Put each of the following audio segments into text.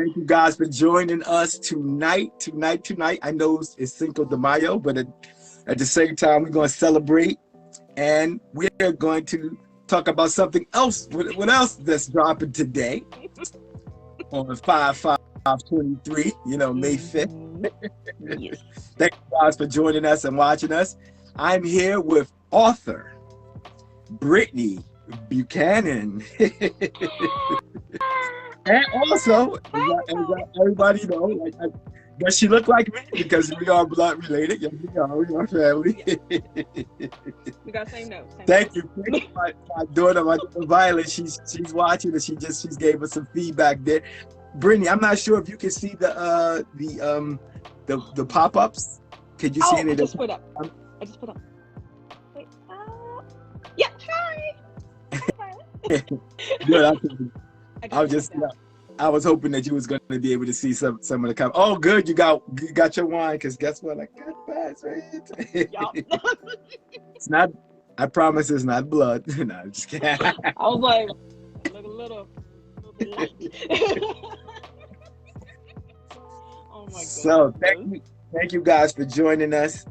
Thank you guys for joining us tonight. I know it's Cinco de Mayo, but at the same time, we're going to celebrate, and we're going to talk about something else. What else that's dropping today on 5/5/23, May 5th. Yes. Thank you guys for joining us and watching us. I'm here with author Brittney Buchanan. And also, as everybody know, does she look like me? Because we are blood related. Yes, we are family. We got same notes. Thank you. My daughter, Violet, she's watching, and she gave us some feedback there. Brittney, I'm not sure if you can see the pop-ups. Could you see any of I just put up. Wait. Yeah. Hi. Good. I was hoping that you was going to be able to see some of the comments. Oh, good. You got your wine, because guess what? I got pass right. It's not. I promise it's not blood. No, I'm just kidding. I was like, look a little bit light. Oh my god. So thank you guys for joining us.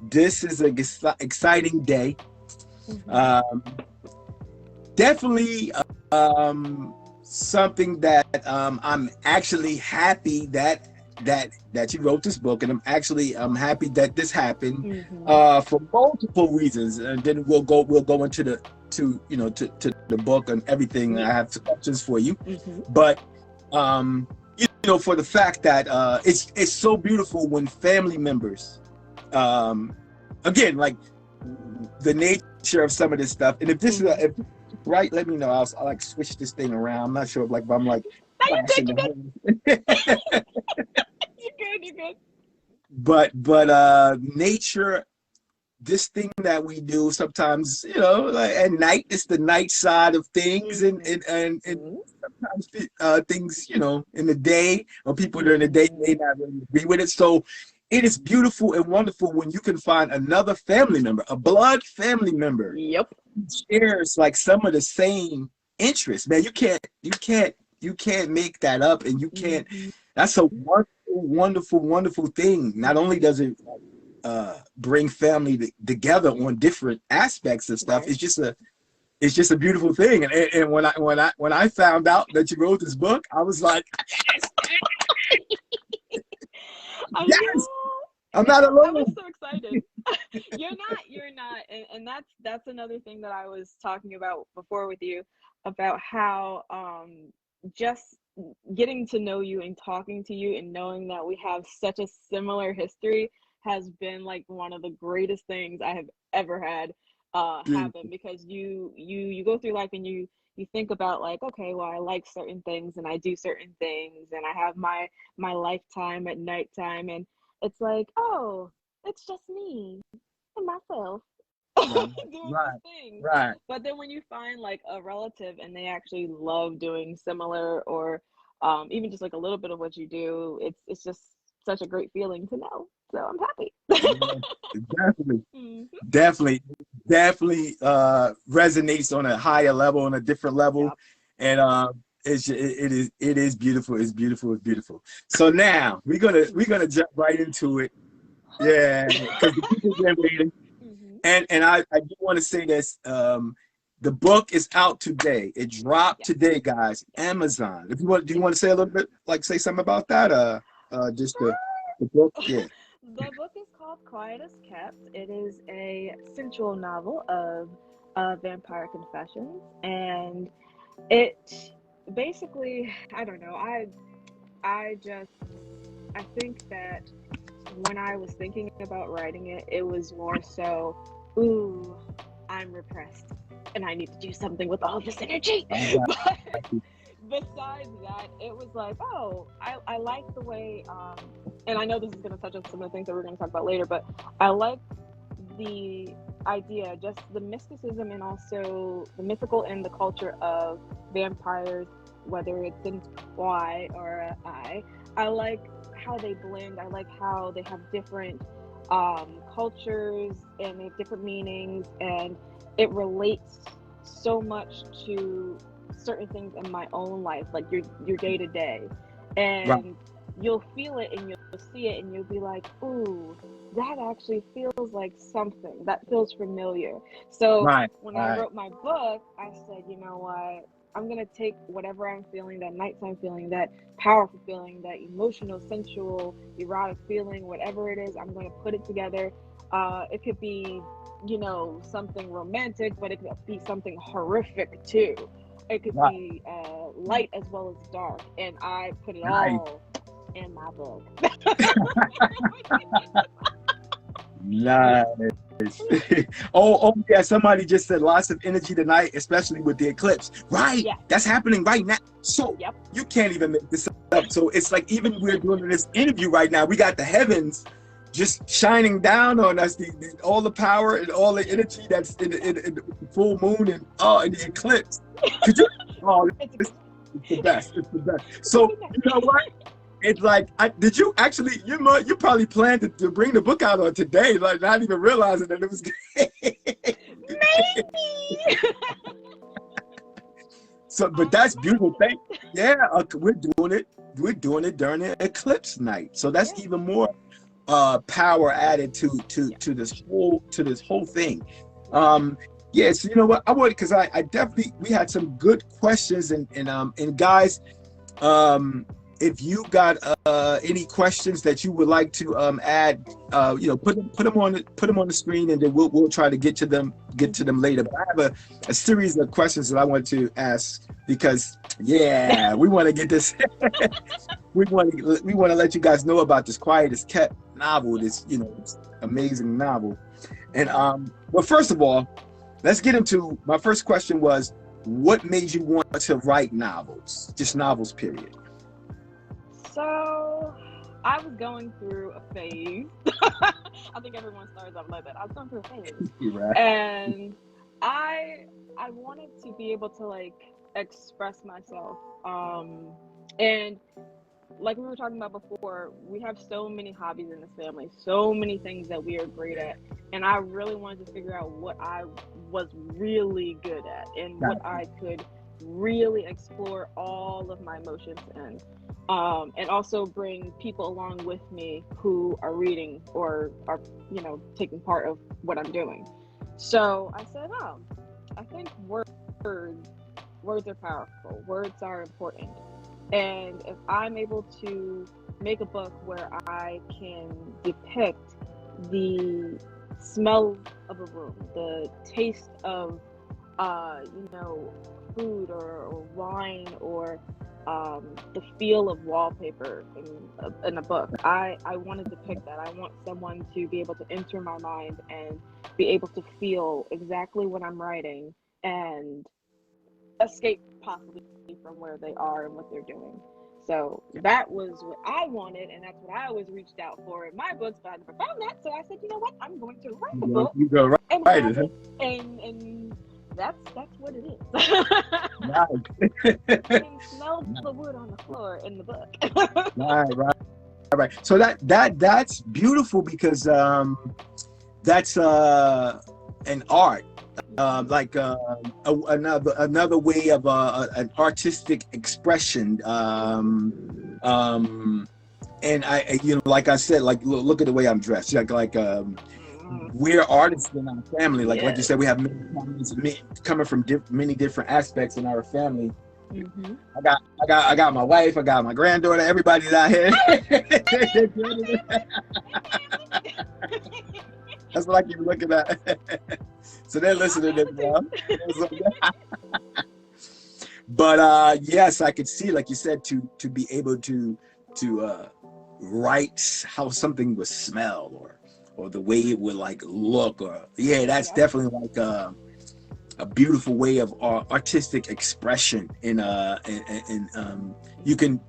This is an exciting day. Definitely something that I'm actually happy that you wrote this book, and I'm happy that this happened for multiple reasons, and then we'll go into the book and everything. I have some questions for you, but for the fact that it's so beautiful when family members, again, like the nature of some of this stuff, and if this is right, let me know. I'll switch this thing around. I'm not sure if I'm like flashing the You're good. But nature, this thing that we do sometimes, at night, it's the night side of things, and sometimes things, in the day, or people during the day may not really agree with it. So it is beautiful and wonderful when you can find another family member, a blood family member. Yep. Shares like some of the same interests. Man, you can't make that up, and you can't. That's a wonderful thing. Not only does it bring family together on different aspects of stuff, it's just a beautiful thing. And when I found out that you wrote this book, I was like, yes, I'm not alone. I was so excited. You're not. And that's another thing that I was talking about before with you, about how just getting to know you and talking to you and knowing that we have such a similar history has been like one of the greatest things I have ever had happen, because you go through life and you think about like, okay, well, I like certain things and I do certain things, and I have my lifetime at nighttime, and it's like, oh, it's just me and myself doing this thing. Right. But then when you find like a relative and they actually love doing similar, or even just like a little bit of what you do, it's just such a great feeling to know. So I'm happy. Definitely resonates on a higher level, on a different level. Yep. And it is beautiful. It's beautiful. So now we're gonna jump right into it. Yeah, because the people's been waiting. And I do want to say this. The book is out today. It dropped today, guys. Amazon. Do you want to say a little bit, say something about that? Just the book. Yeah. The book is called Quiet as Kept. It is a sensual novel of vampire confessions, and it basically, I don't know. I think that when I was thinking about writing it, it was more so, ooh, I'm repressed and I need to do something with all this energy. But besides that, it was like, oh, I like the way, and I know this is going to touch on some of the things that we're going to talk about later, but I like the idea, just the mysticism and also the mythical and the culture of vampires, whether it's in Y or a I. I like how they blend. I like how they have different cultures and they have different meanings, and it relates so much to certain things in my own life, like your day to day, Right. and you'll feel it and you'll see it and you'll be like, ooh, that actually feels like something that feels familiar. So Right. when I Right. wrote my book, I said, you know what? I'm gonna take whatever I'm feeling, that nighttime feeling, that powerful feeling, that emotional, sensual, erotic feeling, whatever it is, I'm gonna put it together. It could be, something romantic, but it could be something horrific too. It could Right. be light as well as dark, and I put it Nice. all in my book. Nice. Oh, yeah. Somebody just said lots of energy tonight, especially with the eclipse. Right. Yeah. That's happening right now. So Yep. you can't even make this up. So it's like, even we're doing this interview right now, we got the heavens just shining down on us, all the power and all the energy that's in the full moon and in the eclipse. Could you? Oh, it's the best. It's the best. So you know what? It's like, did you actually? You probably planned to bring the book out on today, like not even realizing that it was. Maybe. So, but that's beautiful. Yeah, we're doing it. We're doing it during the eclipse night. So that's even more power added to this whole thing. Yeah, so you know what? I would, because I definitely, we had some good questions, and guys, if you got any questions that you would like to add, put them on the screen, and then we'll try to get to them later. But I have a series of questions that I want to ask, because we want to get this. we want to let you guys know about this Quiet as Kept novel, this amazing novel. And well, first of all, let's get into my first question was, what made you want to write novels, just novels, period? So I was going through a phase. I think everyone starts off like that. I was going through a phase. Right. And I wanted to be able to express myself. And like we were talking about before, we have so many hobbies in this family, so many things that we are great at. And I really wanted to figure out what I was really good at and what I could really explore all of my emotions in. And also bring people along with me who are reading or are, taking part of what I'm doing. So I said, I think words are powerful. Words are important. And if I'm able to make a book where I can depict the smell of a room, the taste of, food or wine, or the feel of wallpaper in a book, I want to depict that. I want someone to be able to enter my mind and be able to feel exactly what I'm writing and escape possibly from where they are and what they're doing. So that was what I wanted, and that's what I always reached out for in my books, but I never found that. So I said, you know what? I'm going to write a book. You go and write have it, and that's what it is. Nice. You can smell the wood on the floor in the book. Right. So that's beautiful, because that's an art, another way of an artistic expression. And I like I said, look at the way I'm dressed. We're artists in our family. Like you said, we have many coming from many different aspects in our family. Mm-hmm. I got my wife, I got my granddaughter, everybody's out here. That's what I keep looking at. So they're listening as well. But yes, I could see, like you said, to be able to write how something would smell, or the way it would look, or that's definitely a beautiful way of artistic expression. And you can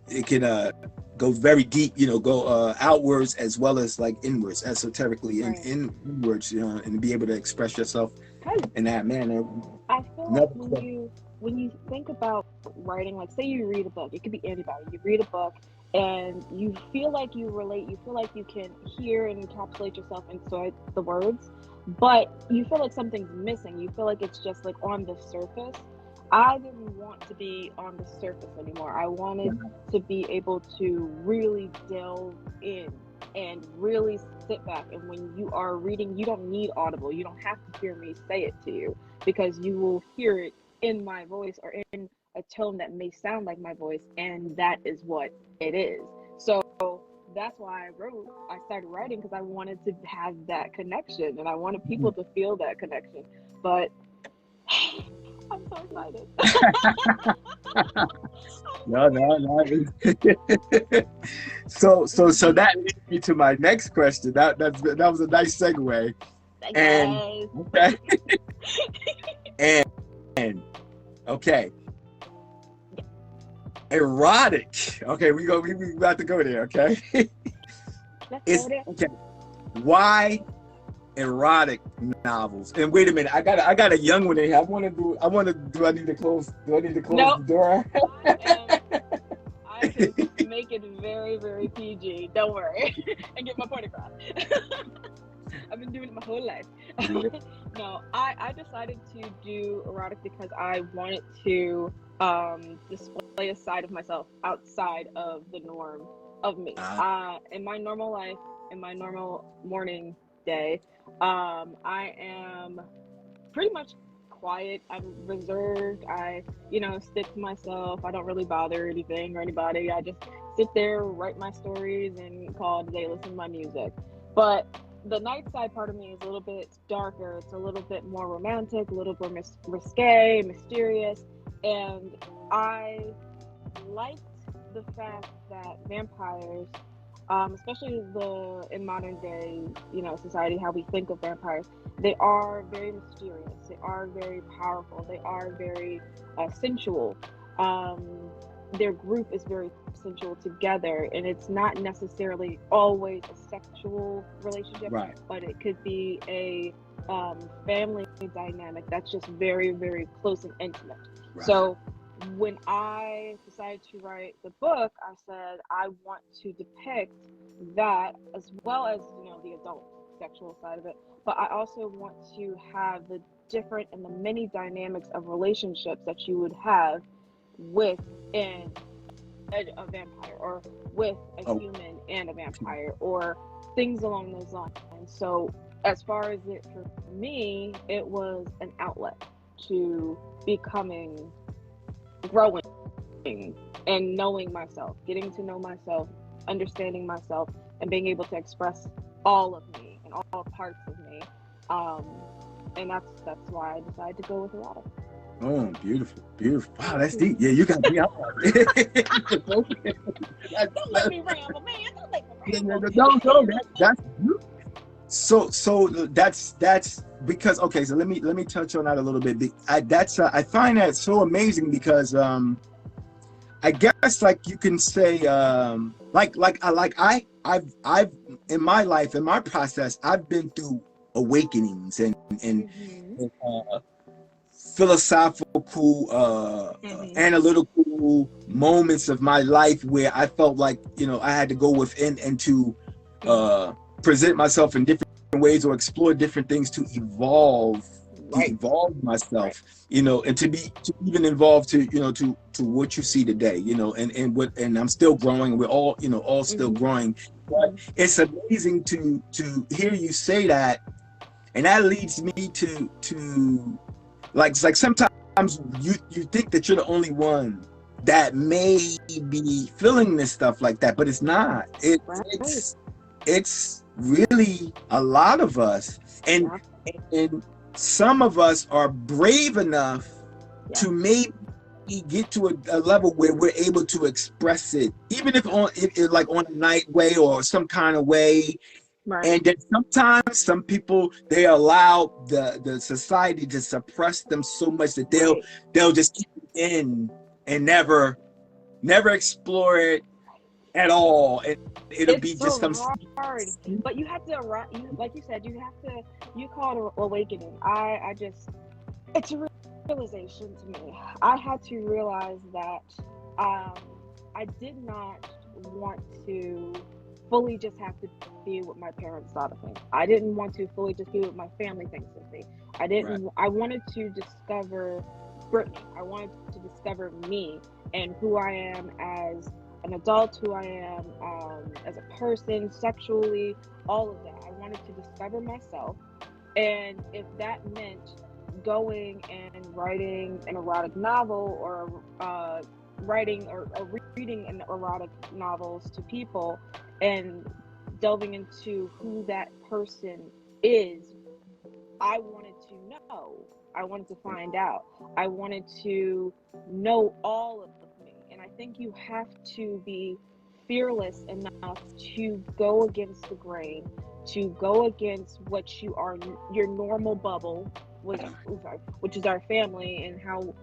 it can go very deep, go outwards as well as inwards, esoterically, and inwards, and be able to express yourself in that manner. I feel like when you think about writing, say you read a book, it could be anybody. You read a book and you feel like you relate, you feel like you can hear and encapsulate yourself inside the words, but you feel like something's missing. You feel like it's just on the surface. I didn't want to be on the surface anymore. I wanted to be able to really delve in and really sit back. And when you are reading, you don't need audible. You don't have to hear me say it to you, because you will hear it in my voice or in a tone that may sound like my voice, and that is what it is. So that's why I started writing, because I wanted to have that connection, and I wanted people to feel that connection. But I'm so excited. No. So that leads me to my next question. That was a nice segue. And okay. and okay. Erotic. Okay, we about to go there, okay? Okay. Why erotic novels? And wait a minute, I got a young one in here. Do I need to close the door? I can make it very, very PG. Don't worry. And get my point across. I've been doing it my whole life. No, I decided to do erotic because I wanted to display a side of myself outside of the norm of me. In my normal life, in my normal morning day, I am pretty much quiet. I'm reserved. I, stick to myself. I don't really bother anything or anybody. I just sit there, write my stories, and call it a day, listen to my music. But the night side part of me is a little bit darker. It's a little bit more romantic, a little bit risque, mysterious. And I liked the fact that vampires, especially in modern day, society, how we think of vampires, they are very mysterious. They are very powerful. They are very sensual. Their group is very sensual together, and it's not necessarily always a sexual relationship, right, but it could be a family dynamic that's just very, very close and intimate. Right. So when I decided to write the book, I said I want to depict that, as well as the adult sexual side of it, but I also want to have the different and the many dynamics of relationships that you would have within a vampire, or with a human and a vampire, or things along those lines. So as far as it, for me, it was an outlet to growing and knowing myself, getting to know myself, understanding myself, and being able to express all of me and all parts of me. And that's why I decided to go with erotic. Oh, beautiful. Wow, that's deep. Yeah, you got me out. Don't let me ramble, man. Don't let me ramble. No, that's beautiful. So that's because, okay, so let me touch on that a little bit. I find that so amazing because I guess, like, you can say, I've in my life, in my process, I've been through awakenings and philosophical, analytical moments of my life where I felt like, I had to go within and to present myself in different ways, or explore different things to evolve myself, and to even evolve to what you see today, and I'm still growing. We're all still growing. But it's amazing to hear you say that, and that leads me to like sometimes you think that you're the only one that may be feeling this stuff like that, but it's not. It's really a lot of us, and some of us are brave enough to maybe get to a level where we're able to express it, even if like on a night way or some kind of way. Right. And then sometimes some people, they allow the society to suppress them so much that they'll just keep it in and never explore it at all. It'll be just some hard. But you have to, like you said, you call it awakening. It's a realization to me. I had to realize that I did not want to fully just have to be what my parents thought of me. I didn't want to fully just be what my family thinks of me. I wanted to discover Brittney. I wanted to discover me and who I am as an adult, who I am as a person, sexually, all of that. I wanted to discover myself. And if that meant going and writing an erotic novel, or writing or reading an erotic novels to people and delving into who that person is, I wanted to know. I wanted to find out. I wanted to know all of me. And I think you have to be fearless enough to go against the grain, to go against what you are, your normal bubble, which is our family and how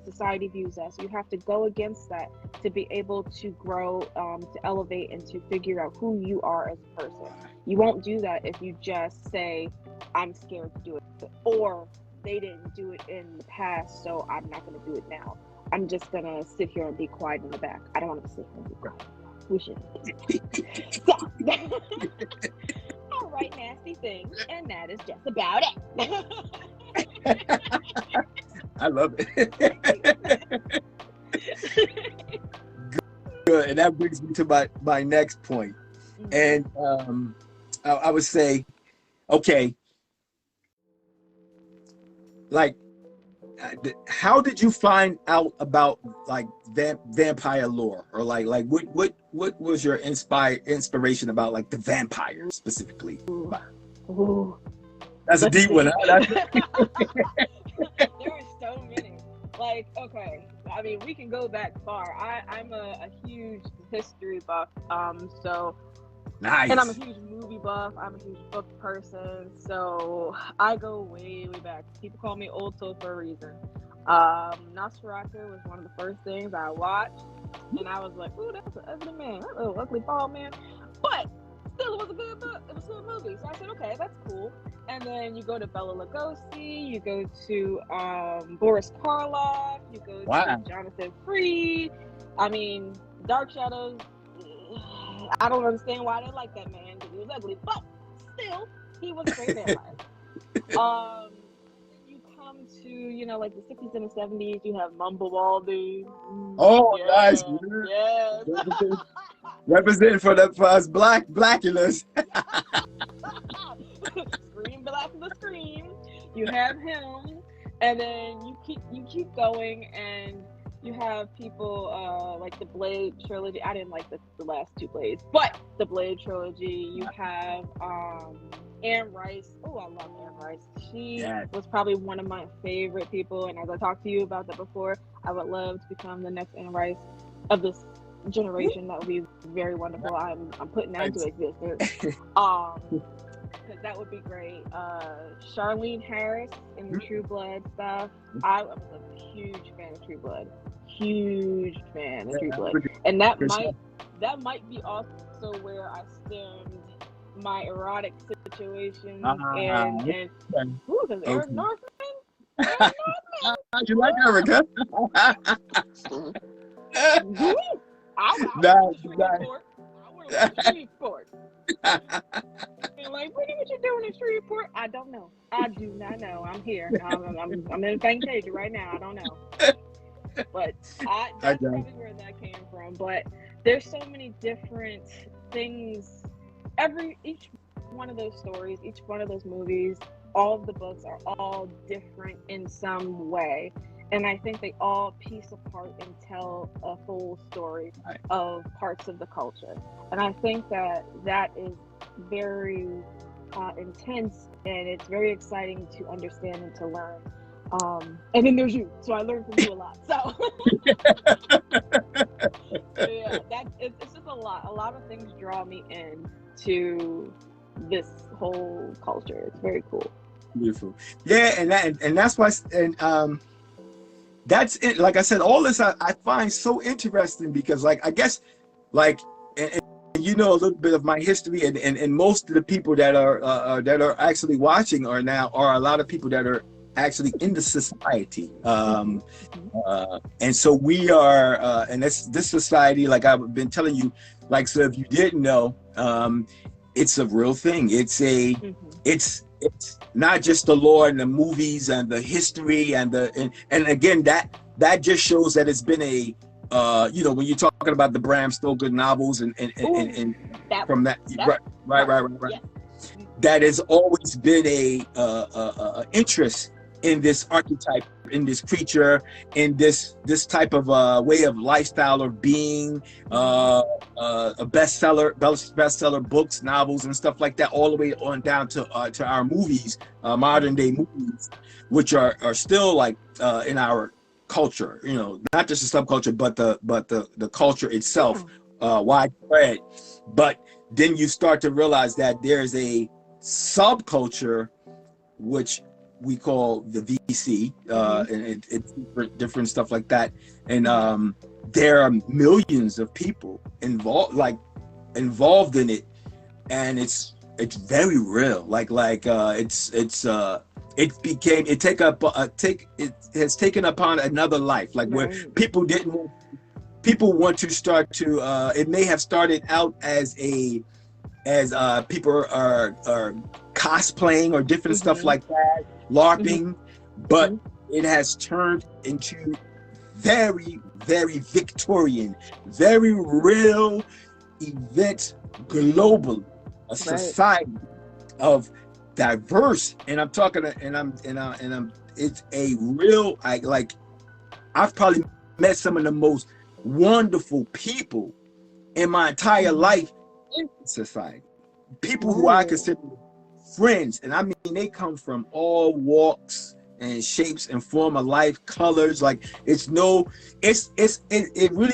society views us. You have to go against that to be able to grow, to elevate, and to figure out who you are as a person. You won't do that if you just say, I'm scared to do it, or they didn't do it in the past, so I'm not going to do it now. I'm just going to sit here and be quiet in the back. I don't want to sit here and be quiet. We should. All right, nasty things, and that is just about it. I love it. Good, and that brings me to my next point. And I would say, okay, like, how did you find out about like vampire lore, or like what was your inspiration about like the vampires specifically? Ooh. That's a deep one. There are so many. Like, okay, I mean, we can go back far. I'm a huge history buff, so. Nice. And I'm a huge movie buff. I'm a huge book person. So I go way, way back. People call me Old Soul for a reason. Nosferatu was one of the first things I watched. And I was like, ooh, that's an ugly man. That little ugly bald man. But still, it was a good book. It was a good movie. So I said, okay, that's cool. And then you go to Bela Lugosi. You go to Boris Karloff. You go to Jonathan Freed. I mean, Dark Shadows. I don't understand why they like that man, because he was ugly, but still, he was a great vampire. You come to, you know, like the 60s and the 70s, you have Mumblewaldy. Oh, yeah, nice. Yes. Representing for us blackulars. Scream Blackula Scream. You have him, and then you keep going, and you have people like the Blade trilogy. I didn't like the last two Blades, but the Blade trilogy. You have Anne Rice. Oh, I love Anne Rice. She was probably one of my favorite people. And as I talked to you about that before, I would love to become the next Anne Rice of this generation. That would be very wonderful. I'm putting that into existence. Because that would be great. Charlene Harris in the True Blood stuff. I was a huge fan of True Blood. Huge fan of True Blood. And that might be also where I stemmed my erotic situation. And who is Eric Northman? You like Erica? I want to Shreveport. And like, what you doing in Shreveport? I don't know. I do not know. I'm here. I'm in Fantasia right now. I don't know. But that's probably where that came from. But there's so many different things. Each one of those stories, each one of those movies, all of the books are all different in some way. And I think they all piece apart and tell a whole story of parts of the culture. And I think that is very intense, and it's very exciting to understand and to learn. And then there's you, so I learned from you a lot. So, yeah, it's just a lot. A lot of things draw me in to this whole culture. It's very cool. Beautiful. Yeah, and that's why, that's it. Like I said, all this I find so interesting, because like, I guess, like, and you know a little bit of my history, and most of the people that are actually watching are a lot of people that are actually in the society, and so we are, and this society, like I've been telling you, like, so if you didn't know, it's a real thing. It's it's not just the lore and the movies and the history and and again that just shows that it's been a when you're talking about the Bram Stoker novels and that, from that, right. Yes. That has always been a interest in this archetype, in this creature, in this type of way of lifestyle or being, a bestseller books, novels, and stuff like that, all the way on down to our movies, modern day movies, which are still like in our culture, not just the subculture, but the culture itself, widespread. But then you start to realize that there's a subculture which we call the VC, and it's different stuff like that. And there are millions of people involved in it, and it's very real. It has taken upon another life, like where people want to start to. It may have started out as people are cosplaying or different stuff like that, LARPing, but it has turned into very, very Victorian, very real event globally, a society of diverse, and I'm talking, it's a real, I've probably met some of the most wonderful people in my entire life in society. People who I consider friends, and I mean they come from all walks and shapes and form of life, colors. Like it really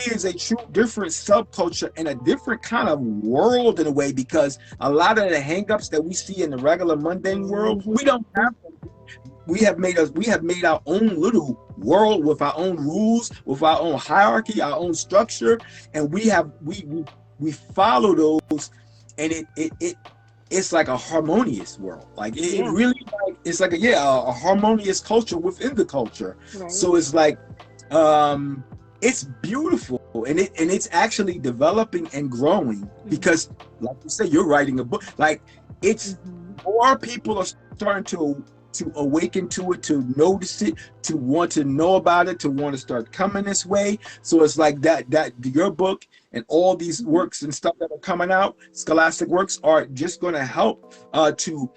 is a true different subculture and a different kind of world in a way, because a lot of the hangups that we see in the regular mundane world, we don't have them. We have made our own little world with our own rules, with our own hierarchy, our own structure, and we follow those, and it's like a harmonious world. Like it really, it's like a harmonious culture within the culture. Right. So it's like it's beautiful, and it's actually developing and growing, because like you say, you're writing a book. Like it's more people are starting to awaken to it, to notice it, to want to know about it, to want to start coming this way. So it's like that your book and all these works and stuff that are coming out, scholastic works, are just going to help to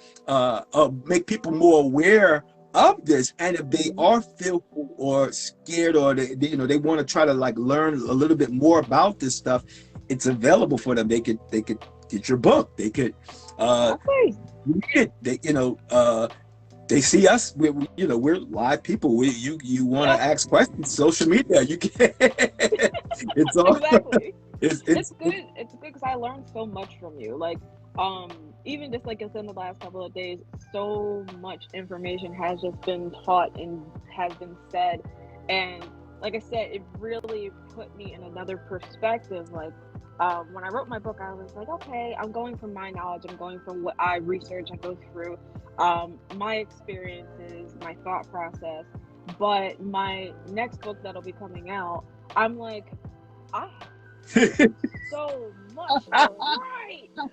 make people more aware of this. And if they are fearful or scared, or they want to try to learn a little bit more about this stuff, it's available for them. They could get your book. They could read it. They see us. We're live people. You want to ask questions? Social media. You can. It's all exactly. It's good. It's good because I learned so much from you. Like, even just like in the last couple of days, so much information has just been taught and has been said, and like I said, it really put me in another perspective. Like, when I wrote my book, I was like, okay, I'm going from my knowledge, I'm going from what I research, I go through my experiences, my thought process. But my next book that'll be coming out, I'm like, I have so much to write. God,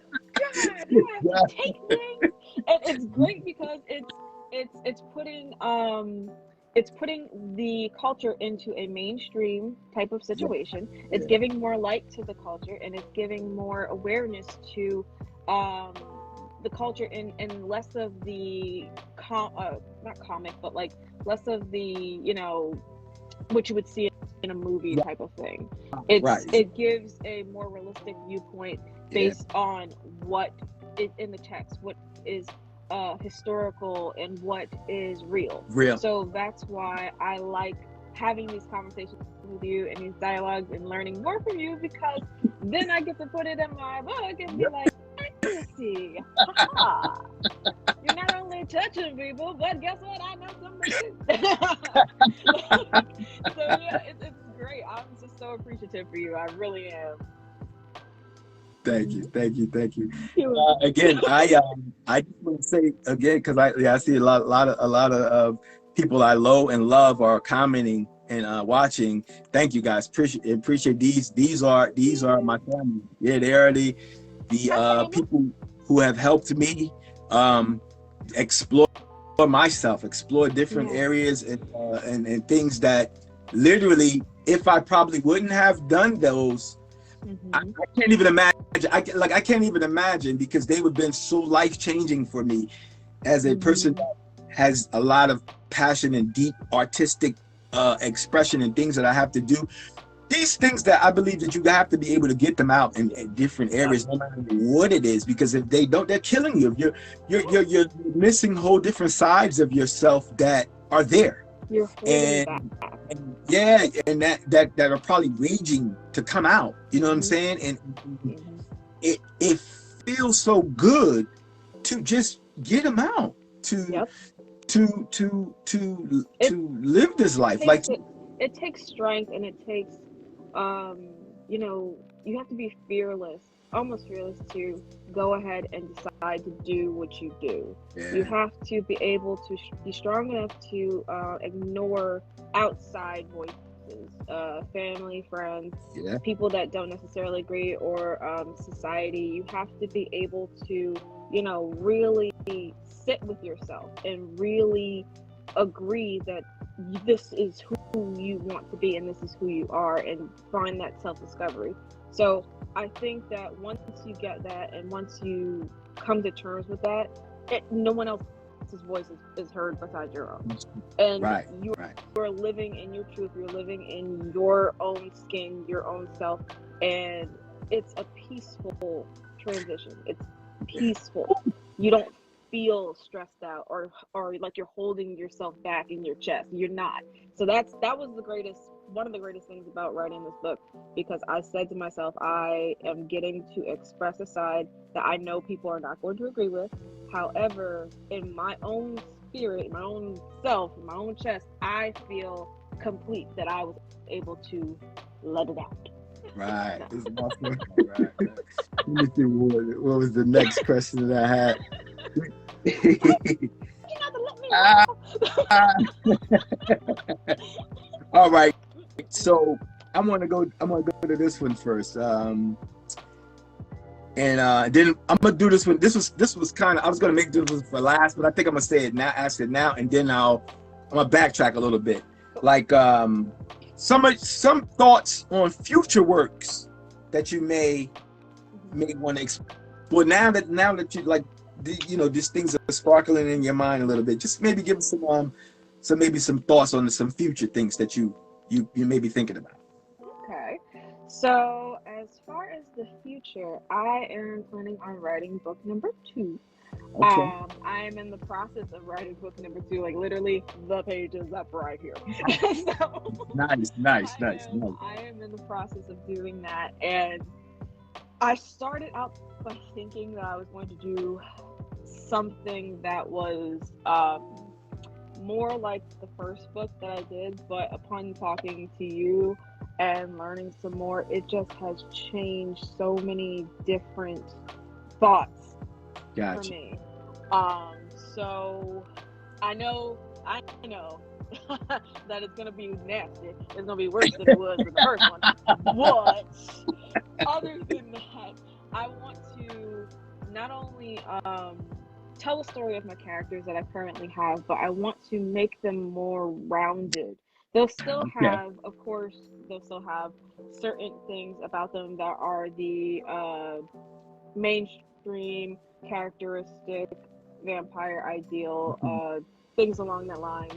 you have to take things, and it's great because it's putting the culture into a mainstream type of situation. It's giving more light to the culture, and it's giving more awareness to the culture, and less of the not comic, but like less of the what you would see in a movie type of thing. It gives a more realistic viewpoint based on what is in the text, what is historical, and what is real. So that's why I like having these conversations with you and these dialogues and learning more from you, because then I get to put it in my book and be like, see, you're not only touching people, but guess what? I know something too. So yeah, it's great. I'm just so appreciative for you. I really am. Thank you. Again, I just want to say again, because I see a lot of people I know and love are commenting and watching. Thank you guys. Appreciate these. These are my family. Yeah, they are the people who have helped me explore myself, explore different areas and things that literally, if I probably wouldn't have done those, I can't even imagine. I can't even imagine, because they would have been so life changing for me as a person that has a lot of passion and deep artistic expression and things that I have to do. These things that I believe that you have to be able to get them out in different areas, no matter what it is, because if they don't, they're killing you. You're missing whole different sides of yourself that are there. You're holding back. And yeah, and that are probably raging to come out. You know what I'm saying? And it feels so good to just get them out, to live this life. It takes strength, and it takes you know, you have to be fearless, almost fearless, to go ahead and decide to do what you do. You have to be able to be strong enough to ignore outside voices, family, friends, people that don't necessarily agree, or society. You have to be able to, you know, really sit with yourself and really agree that this is who you want to be and this is who you are, and find that self-discovery. So I think that once you get that, and once you come to terms with that, no one else's voice is heard besides your own. And you are living in your truth, you're living in your own skin, your own self, and it's a peaceful transition. It's peaceful. You don't feel stressed out or like you're holding yourself back in your chest. You're not. So that was one of the greatest things about writing this book, because I said to myself, I am getting to express a side that I know people are not going to agree with. However, in my own spirit, my own self, my own chest, I feel complete that I was able to let it out. Right. This is awesome. Right. Let me see what was the next question that I had. All right. So I'm gonna go to this one first. And then I'm gonna do this one. This was kind of, I was gonna make this one for last, but I think I'm gonna say it now, ask it now, and then I'm gonna backtrack a little bit. Like some thoughts on future works that you may want to explore. Well, now that you like, you know, these things are sparkling in your mind a little bit. Just maybe give us some thoughts on some future things that you may be thinking about. Okay. So as far as the future, I am planning on writing book number 2. Okay. I am in the process of writing book number 2. Like literally, the page is up right here. So, nice. I am in the process of doing that, and I started out by thinking that I was going to do something that was more like the first book that I did, but upon talking to you and learning some more, it just has changed so many different thoughts for me. So I know that it's gonna be nasty. It's gonna be worse than it was in the first one. But other than that, I want to not only tell a story of my characters that I currently have, but I want to make them more rounded. They'll still have, of course, certain things about them that are the mainstream characteristic vampire ideal, things along that line.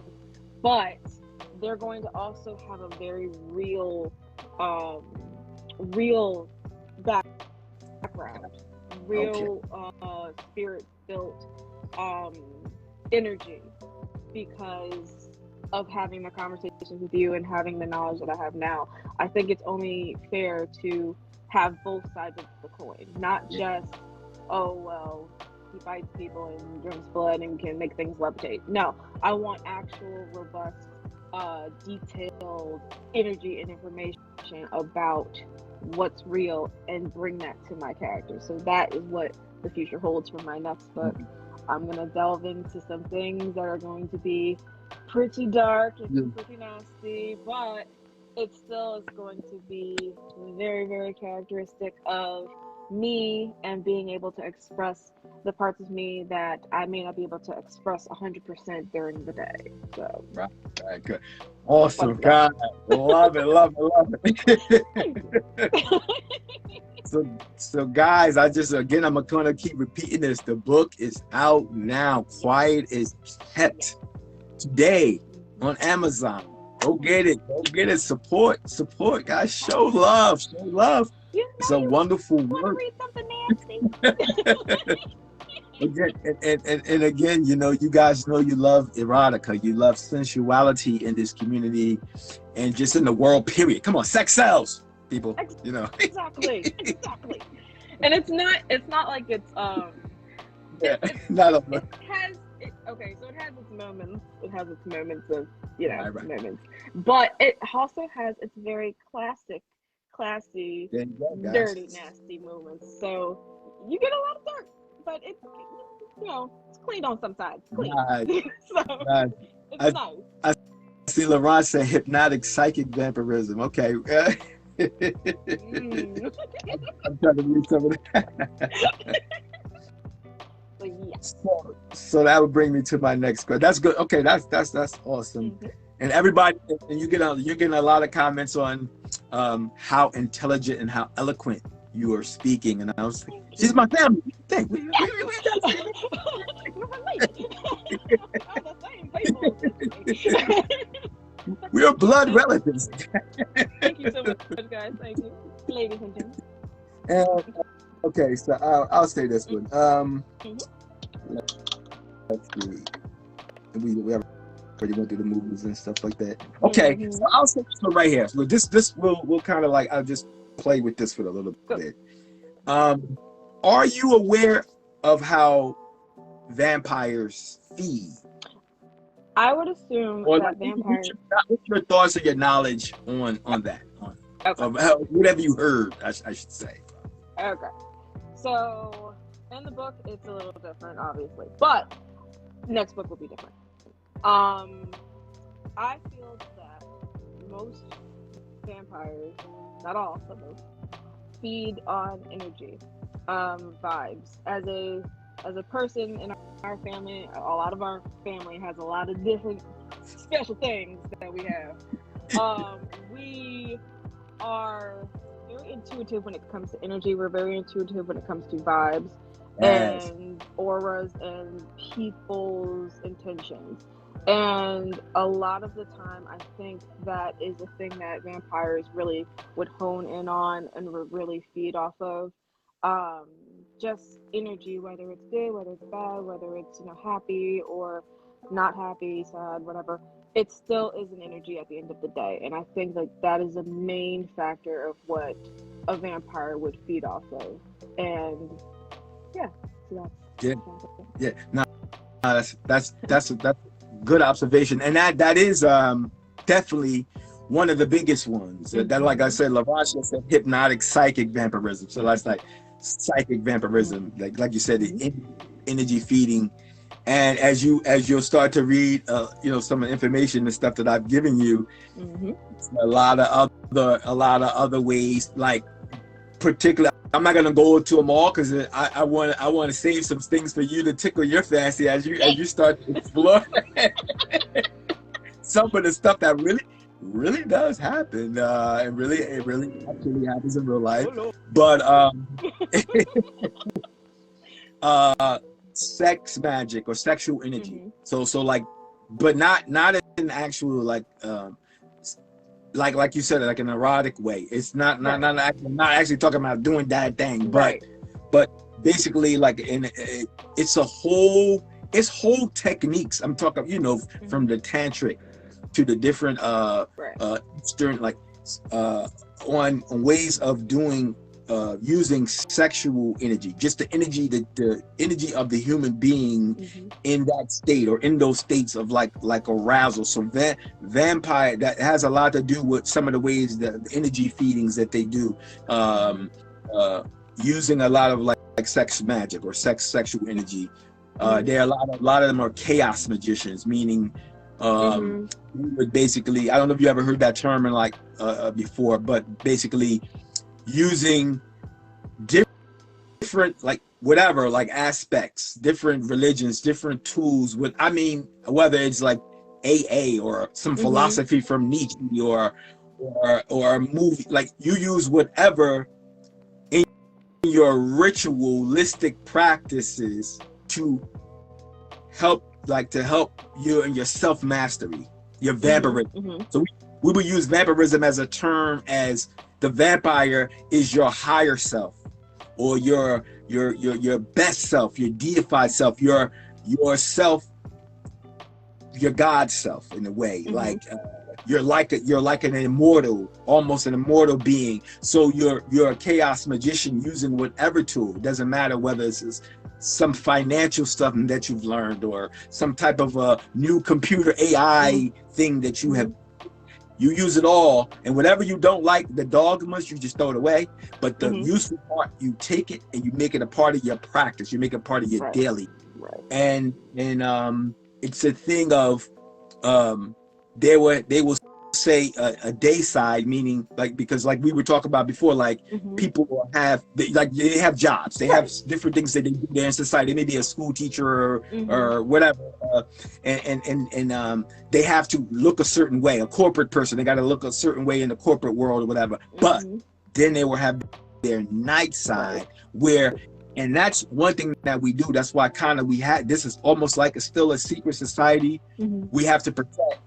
But they're going to also have a very real background, real spirit-built energy, because of having the conversations with you and having the knowledge that I have now. I think it's only fair to have both sides of the coin, not just, oh, well, he fights people and drinks blood and can make things levitate. No, I want actual, robust, detailed energy and information about what's real and bring that to my character. So that is what the future holds for my next book. I'm going to delve into some things that are going to be pretty dark and pretty nasty, but it still is going to be very, very characteristic of me and being able to express the parts of me that I may not be able to express 100% during the day. So right, good, awesome, God, love it, love it, love it. So guys, I'm gonna keep repeating this. The book is out now. Quiet is Kept today on Amazon. Go get it. Go get it. Support, guys. Show love. Show love. It's a wonderful work. Read something nasty. And again, you guys know you love erotica. You love sensuality in this community and just in the world, period. Come on, sex sells, people. Exactly. And it's not like it's yeah, not a okay, so it has its moments. It has its moments of, right. moments. But it also has its very classy, dirty, nasty moments. So you get a lot of dirt, but it's, it's clean on some sides. Clean. So it's nice. I see Laurent say hypnotic psychic vampirism. Okay. I'm trying to read some of that. So that would bring me to my next question. That's good. Okay, that's awesome. Mm-hmm. And everybody, and you're getting a lot of comments on how intelligent and how eloquent you are speaking. And I was like, she's my family. Thank you. We are blood relatives. Thank you so much, guys. Thank you, ladies and gentlemen. Okay, so I'll say this one. Let's see. We already went through the movies and stuff like that. Okay, so I'll say this one right here. So this we'll kind of I'll just play with this for a little bit. Are you aware of how vampires feed? I would assume that vampires. What's your thoughts or your knowledge on that? Whatever you heard, I should say. Okay. So in the book, it's a little different, obviously, but next book will be different. I feel that most vampires, not all, but most, feed on energy, vibes. As a person in our family, a lot of our family has a lot of different special things that we have. We are very intuitive when it comes to energy. We're very intuitive when it comes to vibes and auras and people's intentions. And a lot of the time, I think that is a thing that vampires really would hone in on and would really feed off of. Just energy, whether it's good, whether it's bad, whether it's happy or not happy, sad, whatever. It still is an energy at the end of the day, and I think that is a main factor of what a vampire would feed off of. And so that's a good observation, and that is definitely one of the biggest ones. That, like I said, Lavash said hypnotic psychic vampirism. So that's like psychic vampirism, like you said, the energy feeding. And as you'll start to read, some of the information and stuff that I've given you, a lot of other ways, like particular. I'm not gonna go into them all because I want to save some things for you to tickle your fancy as you start to explore some of the stuff that really does happen, and really actually happens in real life. But sex magic or sexual energy. So like, but not in actual like you said, like an erotic way. It's not actually talking about doing that thing, but basically like it's whole techniques. I'm talking, from the tantric to the different Eastern, like on ways of doing using sexual energy, just the energy of the human being in that state or in those states of like arousal. So vampire, that has a lot to do with some of the ways that the energy feedings that they do, using a lot of like sex magic or sexual energy. There are a lot of them are chaos magicians, meaning would basically, I don't know if you ever heard that term in before, but basically using different, like whatever, like aspects, different religions, different tools. With I mean, whether it's like AA or some philosophy from Nietzsche or a movie, like you use whatever in your ritualistic practices to help you in your self mastery, your vampirism. So we would use vampirism as a term, as the vampire is your higher self, or your best self, your deified self, your self, your God self in a way. Like you're like an immortal, almost an immortal being. So you're a chaos magician using whatever tool. It doesn't matter whether it's some financial stuff that you've learned, or some type of a new computer AI thing that you have. You use it all, and whatever you don't like, the dogmas, you just throw it away. But the useful part, you take it and you make it a part of your practice. You make it part of your daily. And it's a thing of they will say a day side, meaning like, because like we were talking about before, like people have they have jobs, they have different things that they do there in society. They may be a school teacher or whatever, and they have to look a certain way. A corporate person, they got to look a certain way in the corporate world or whatever. But then they will have their night side where. And that's one thing that we do. That's why this is almost like it's still a secret society. We have to protect.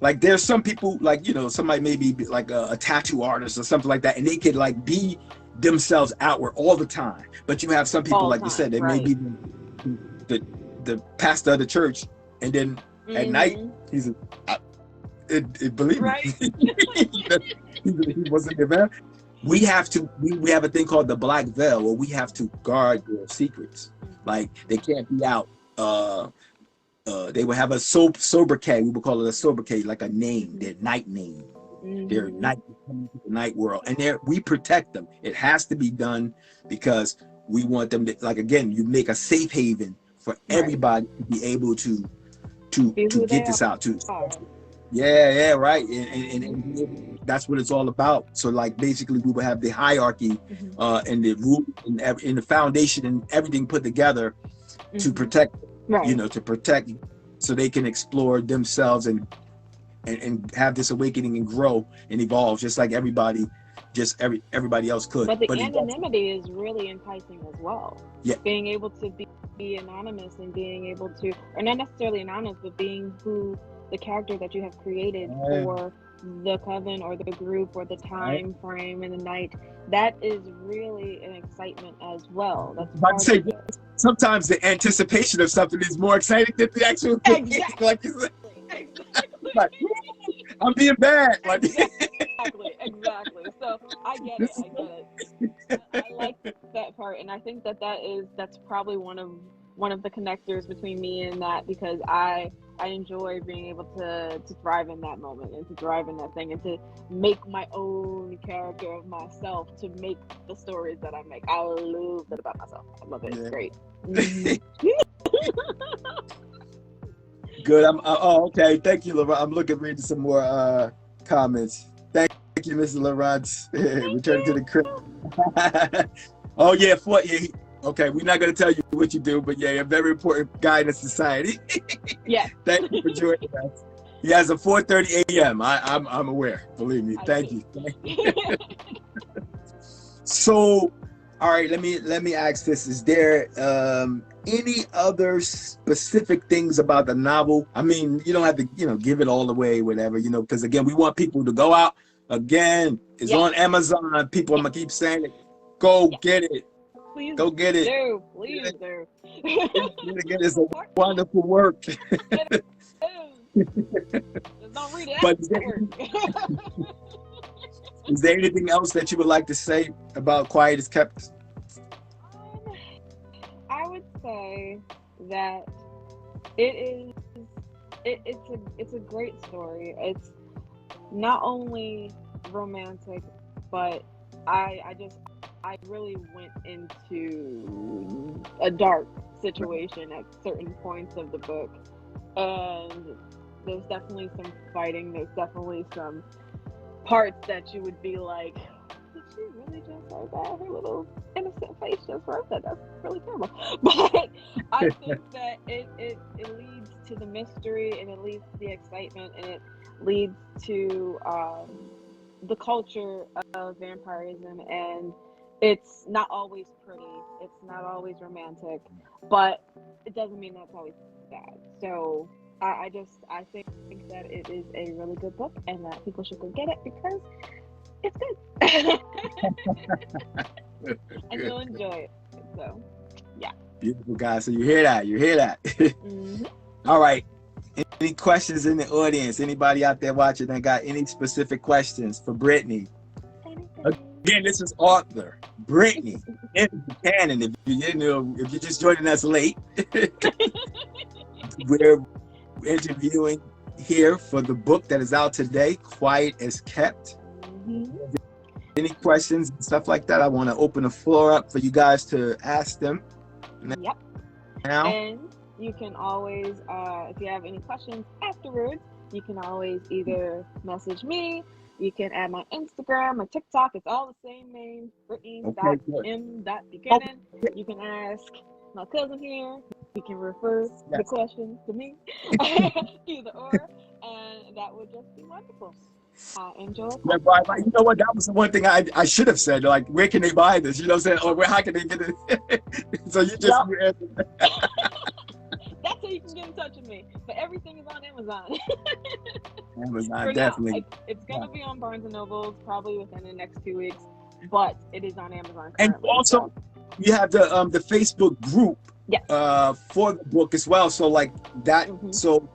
Like there's some people, like, you know, somebody maybe like a tattoo artist or something like that, and they could like be themselves outward all the time. But you have some people, like you said, they may be the pastor of the church, and then at night he's believe me, he wasn't there, man. We have a thing called the black veil, where we have to guard their secrets. Like they can't be out. They would have a sobriquet. We would call it a sobriquet, like a name, their night name, their night world, and we protect them. It has to be done because we want them to, like, again, you make a safe haven for everybody to be able to get this out to. Yeah, right. And that's what it's all about. So like basically we would have the hierarchy and the root and the foundation and everything put together to protect, you know, to protect, so they can explore themselves and have this awakening and grow and evolve just like everybody else could. But the anonymity is really enticing as well. Yeah. Being able to be anonymous and being able to, or not necessarily anonymous, but being the character that you have created for the coven or the group or the time frame in the night, that is really an excitement as well. That's part of it. Sometimes the anticipation of something is more exciting than the actual thing. Exactly. Like, like, I'm being bad. Like, exactly. So I get it. I like that part, and I think that's probably one of the connectors between me and that, because I enjoy being able to thrive in that moment and to thrive in that thing and to make my own character of myself, to make the stories that I make. I love that about myself. I love it. It's great. Good. Okay. Thank you, Laurent. I'm reading some more comments. Thank you, Mr. Laurent. Return to the crib. Oh yeah, okay, we're not going to tell you what you do, but yeah, you're a very important guy in the society. Yeah. Thank you for joining us. He has a 4:30 a.m. I'm aware. Believe me. Thank you. So, all right, let me ask this: is there any other specific things about the novel? I mean, you don't have to, give it all away, whatever, because again, we want people to go out. Again, it's on Amazon. People, I'm gonna keep saying it. Go get it. Please go get it. Please do. It's a wonderful work. Just don't read it. But is there anything else that you would like to say about Quiet is Kept? I would say that it's a great story. It's not only romantic, but I really went into a dark situation at certain points of the book, and there's definitely some fighting. There's definitely some parts that you would be like, did she really just write that? Her little innocent face just wrote that. That's really terrible. But I think that it leads to the mystery, and it leads to the excitement, and it leads to the culture of vampirism. And it's not always pretty, it's not always romantic, but it doesn't mean that's always bad. So I think that it is a really good book, and that people should go get it because it's good. And you'll enjoy it. So yeah. Beautiful, guys. So you hear that? Mm-hmm. All right. Any questions in the audience? Anybody out there watching that got any specific questions for Brittney? Again, this is author Brittney M. Buchanan. If you didn't know, if you're just joining us late, we're interviewing here for the book that is out today, Quiet as Kept. Mm-hmm. Any questions and stuff like that? I want to open the floor up for you guys to ask them. Yep. Now. And you can always, if you have any questions afterwards, you can always either message me. You can add my Instagram, my TikTok. It's all the same name, Brittney.M.Buchanan. You can ask my cousin here. You can refer the question to me, either or, and that would just be wonderful. Enjoy. Yeah, right. You know what? That was the one thing I should have said. Like, where can they buy this? You know what I'm saying? Or how can they get it? So you just. Yep. That's how you can get in touch with me. But everything is on Amazon. Amazon, definitely. It's going to be on Barnes & Noble probably within the next 2 weeks, but it is on Amazon currently. And also, you have the Facebook group for the book as well. So like that. Mm-hmm. So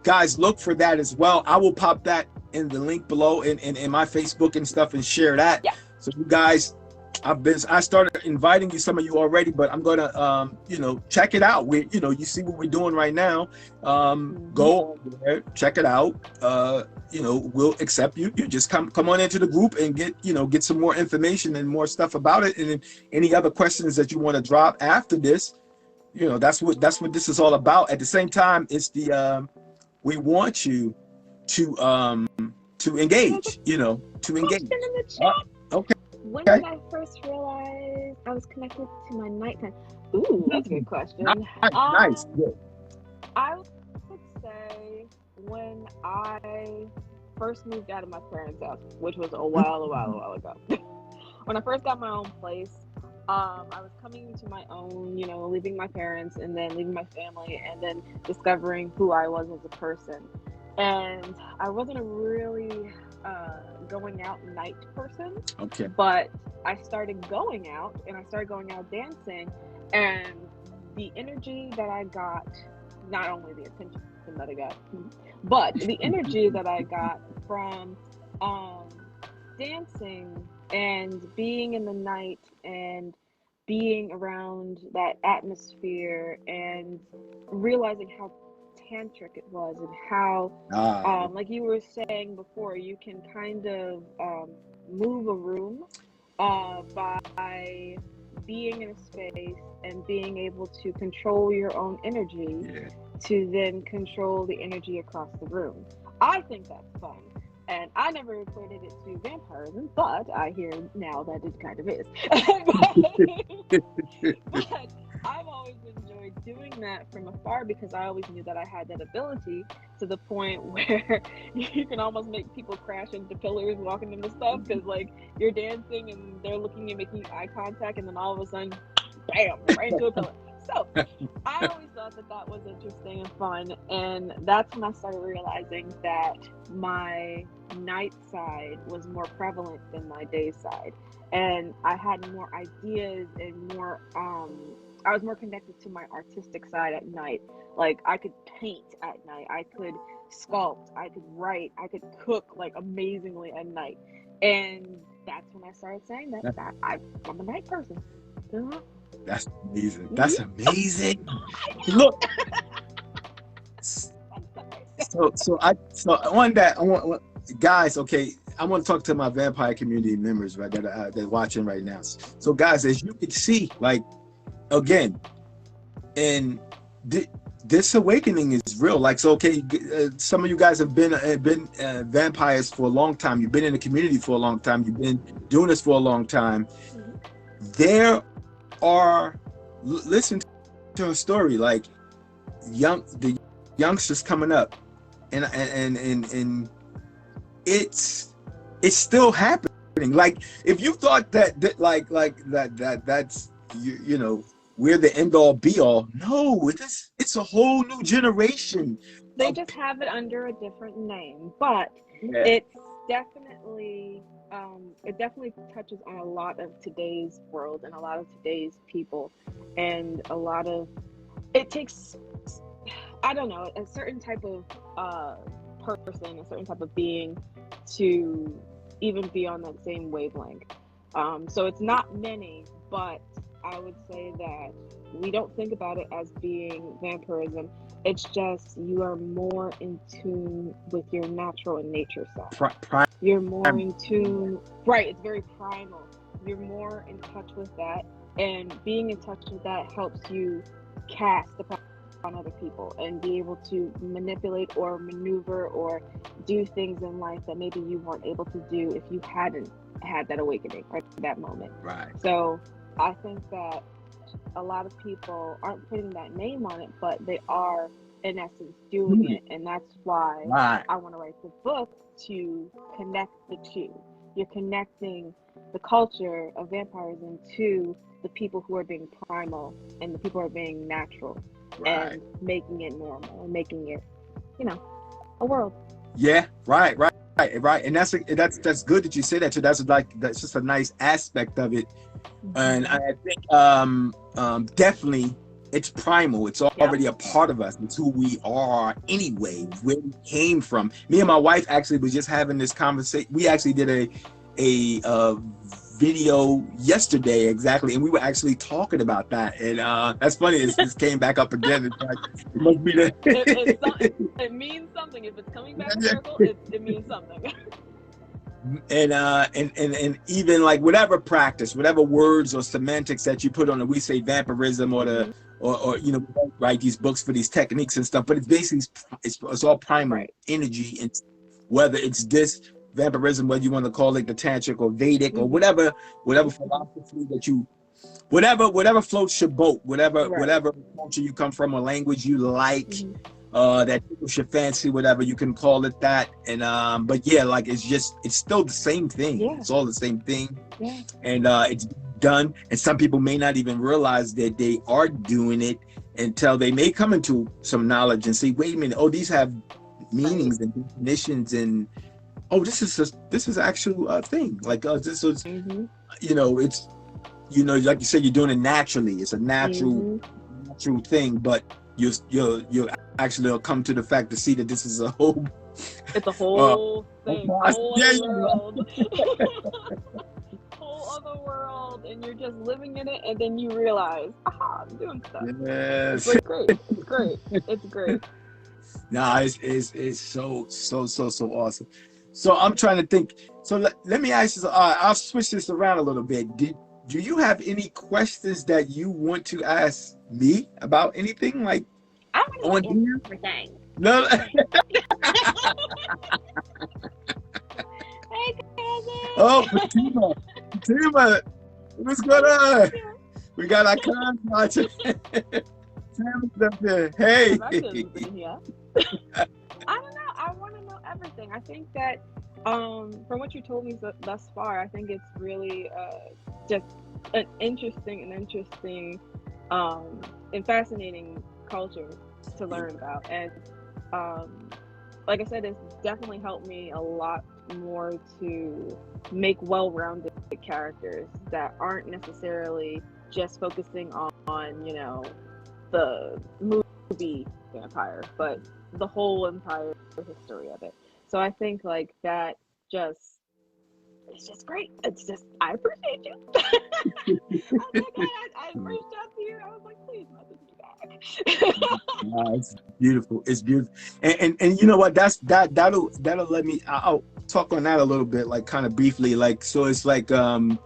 guys, look for that as well. I will pop that in the link below in my Facebook and stuff and share that. Yeah. So you guys, I started inviting you, some of you already, but I'm gonna check it out. You see what we're doing right now. Go over there, check it out. We'll accept you. You just come on into the group and get some more information and more stuff about it. And then any other questions that you want to drop after this, that's what this is all about. At the same time, it's we want you to engage. To engage. Okay. When did I first realize I was connected to my nighttime? Ooh, that's a good question. Nice. Good. I would say when I first moved out of my parents' house, which was a while ago. When I first got my own place, I was coming into my own, leaving my parents and then leaving my family and then discovering who I was as a person. And I wasn't a really going out night person. Okay. But I started going out, and I started going out dancing, and the energy that I got, not only the attention that I got, but the energy that I got from dancing and being in the night and being around that atmosphere and realizing how tantric it was, and how like you were saying before, you can kind of move a room by being in a space and being able to control your own energy to then control the energy across the room. I think that's fun, and I never equated it to vampirism, but I hear now that it kind of is. but I've always enjoyed doing that from afar because I always knew that I had that ability, to the point where you can almost make people crash into pillars walking into stuff, because like you're dancing and they're looking and making eye contact, and then all of a sudden, bam, right into a pillar. So I always thought that was interesting and fun, and that's when I started realizing that my night side was more prevalent than my day side, and I had more ideas and more I was more connected to my artistic side at night. Like I could paint at night, I could sculpt, I could write, I could cook like amazingly at night. And that's when I started saying that I'm a night person. That's amazing. That's amazing. Look. So on that, I want guys. Okay, I want to talk to my vampire community members right that are watching right now. So guys, as you can see, like again, and this awakening is real. Like, so, okay, some of you guys have been vampires for a long time. You've been in the community for a long time. You've been doing this for a long time. There are, listen to a story like the youngsters coming up, and it's still happening. Like, if you thought that's you know, we're the end all be all. No, it's a whole new generation. They just have it under a different name, but it's definitely it definitely touches on a lot of today's world and a lot of today's people, and a lot of it takes, I don't know, a certain type of person, a certain type of being to even be on that same wavelength. So it's not many, but I would say that we don't think about it as being vampirism. It's just you are more in tune with your natural and nature side. You're more in tune, right? It's very primal. You're more in touch with that, and being in touch with that helps you cast upon other people and be able to manipulate or maneuver or do things in life that maybe you weren't able to do if you hadn't had that awakening or that moment. Right. So I think that a lot of people aren't putting that name on it, but they are in essence doing it, and that's why I want to write the book, to connect the two. You're connecting the culture of vampirism to the people who are being primal and the people who are being natural, and making it normal and making it, you know, a world. Yeah, right. And that's good that you say that too. That's just a nice aspect of it. And I think definitely it's primal. It's already a part of us. It's who we are anyway, where we came from. Me and my wife actually was just having this conversation. We actually did a video yesterday, exactly, and we were actually talking about that. And that's funny. It came back up again. It's like, it must be that. It means something. If it's coming back in circle, it means something. And even like whatever practice, whatever words or semantics that you put on it, we say vampirism or you know, write these books for these techniques and stuff, but it's basically it's all primal energy, and whether it's this vampirism, whether you want to call it the tantric or Vedic or whatever philosophy that you, whatever floats your boat, whatever culture you come from or language you like, that people should fancy, whatever you can call it that. And but yeah, like it's still the same thing. It's all the same thing. And it's done, and some people may not even realize that they are doing it until they may come into some knowledge and say, wait a minute, oh, these have meanings and definitions, and oh, this is actual thing. Like this was, you know, it's, you know, like you said, you're doing it naturally. It's a natural thing, but you actually will come to the fact to see that this is a whole. It's a whole thing, whole world. Whole other world, and you're just living in it, and then you realize, aha, I'm doing stuff. Yes. It's like great. It's great. Nah, it's so awesome. So I'm trying to think. So let me ask you. I'll switch this around a little bit. Do you have any questions that you want to ask me about anything? Like, I want to answer everything. No. Hey, cousin. Oh, Fatima, what's going on? We got our contact. Tama's up there. Hey. I don't know. I want to know everything. I think that from what you told me thus far, I think it's really just an interesting and fascinating culture to learn about. And like I said, it's definitely helped me a lot more to make well-rounded characters that aren't necessarily just focusing on, you know, the movie vampire, but the whole entire history of it. So I think like that it's just great. It's just, I appreciate you. I reached out to you. I was like, please message me back. It's beautiful. It's beautiful. And you know what? That'll let me. I'll talk on that a little bit, like kind of briefly. Like, so it's like you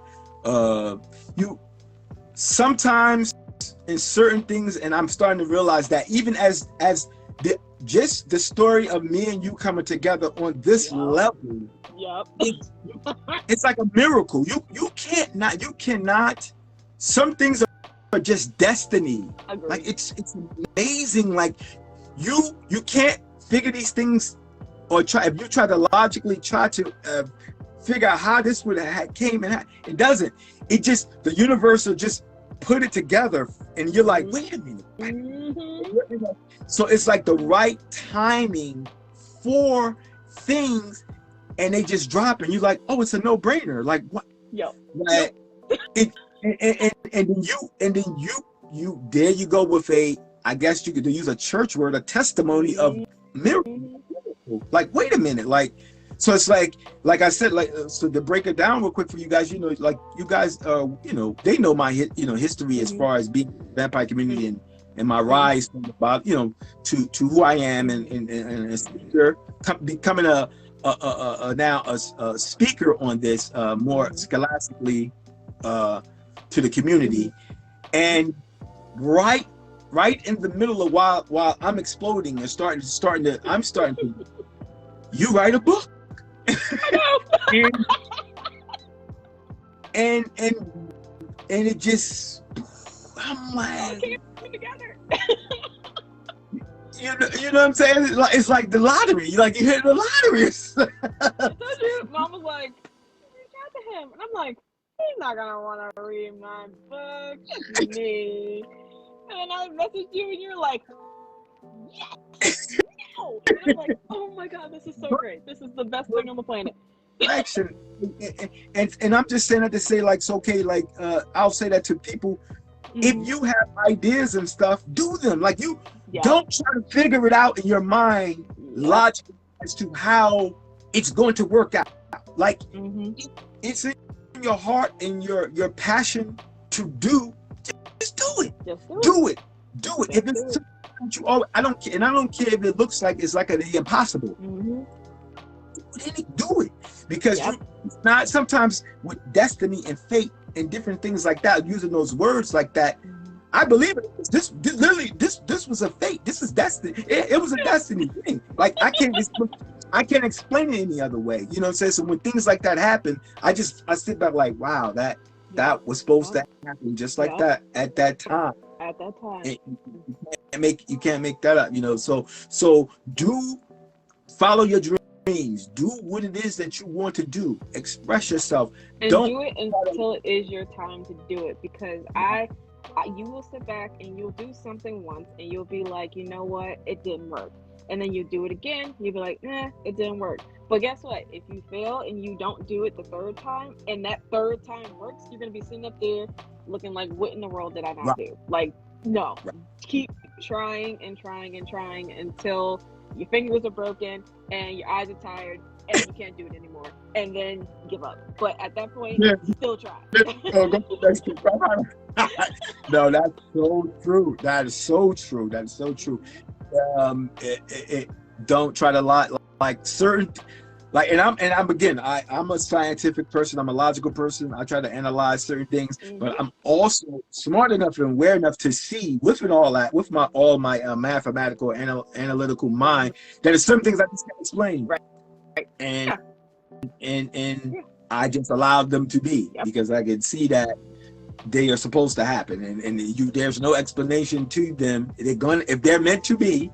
sometimes in certain things, and I'm starting to realize that even as just the story of me and you coming together on this level, it's like a miracle. You cannot. Some things are just destiny. Agreed. Like it's amazing. Like you can't figure these things, or if you try to logically try to figure out how this would have came, and it doesn't. It just, the universe will just put it together, and you're like, wait a minute. So it's like the right timing for things, and they just drop, and you're like, oh, it's a no-brainer. Like what? Like, and then you there you go with a, I guess you could use a church word, a testimony of miracle. Like, wait a minute, like, so it's like I said, like, so to break it down real quick for you guys, you know, like you guys, you know, they know my history as far as being in the vampire community and my rise from about, you know, to who I am and a speaker, becoming now a speaker on this more scholastically to the community, and right in the middle of while I'm exploding and starting to you write a book. and it just, I'm like, you know what I'm saying? It's like the lottery. Like you hit the lottery. I told you, Mom was like, reach out to him, and I'm like, he's not gonna want to read my book. It's me. And then I messaged you, and you're like, yes. And I'm like, oh my God, this is so great. This is the best thing on the planet. Action. And I'm just saying that to say, like, it's okay, like, I'll say that to people. If you have ideas and stuff, do them. Like, you don't try to figure it out in your mind logically as to how it's going to work out. Like, it's in your heart and your passion to do. Just do it. Do it. If it's you always, I don't care, and I don't care if it looks like it's like the impossible. Then do it, because it's not, sometimes with destiny and fate and different things like that, using those words like that, I believe it. This was a fate. This is destiny. It was a destiny thing. Like I can't explain it any other way. You know what I'm saying? So when things like that happen, I sit back like, wow, that was supposed to happen just like that at that time. At that time. You can't make that up, you know. So follow your dreams. Do what it is that you want to do. Express yourself. And do it until it is your time to do it. Because you will sit back and you'll do something once and you'll be like, you know what, it didn't work. And then you do it again, you'll be like, it didn't work. But guess what? If you fail and you don't do it the third time, and that third time works, you're gonna be sitting up there looking like, what in the world did I not do? Like, no. Keep trying and trying and trying until your fingers are broken and your eyes are tired and you can't do it anymore, and then give up. But at that point, still try. No, that's so true. That is so true. That is so true. Don't try to lie, like certain, like, and I'm a scientific person. I'm a logical person. I try to analyze certain things, but I'm also smart enough and aware enough to see with all my mathematical analytical mind, that is some things I just can't explain. And I just allowed them to be, because I can see that they are supposed to happen, and there's no explanation to them. If they're meant to be,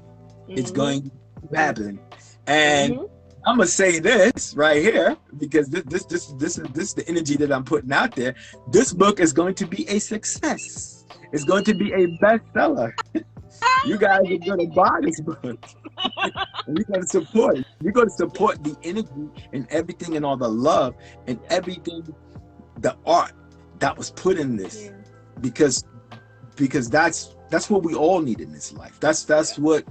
it's going to happen. And I'm gonna say this right here, because this is the energy that I'm putting out there. This book is going to be a success. It's going to be a bestseller. You guys are going to buy this book. And you're going to support it. You're going to support the energy and everything, and all the love and everything, the art that was put in this, because that's what we all need in this life. That's what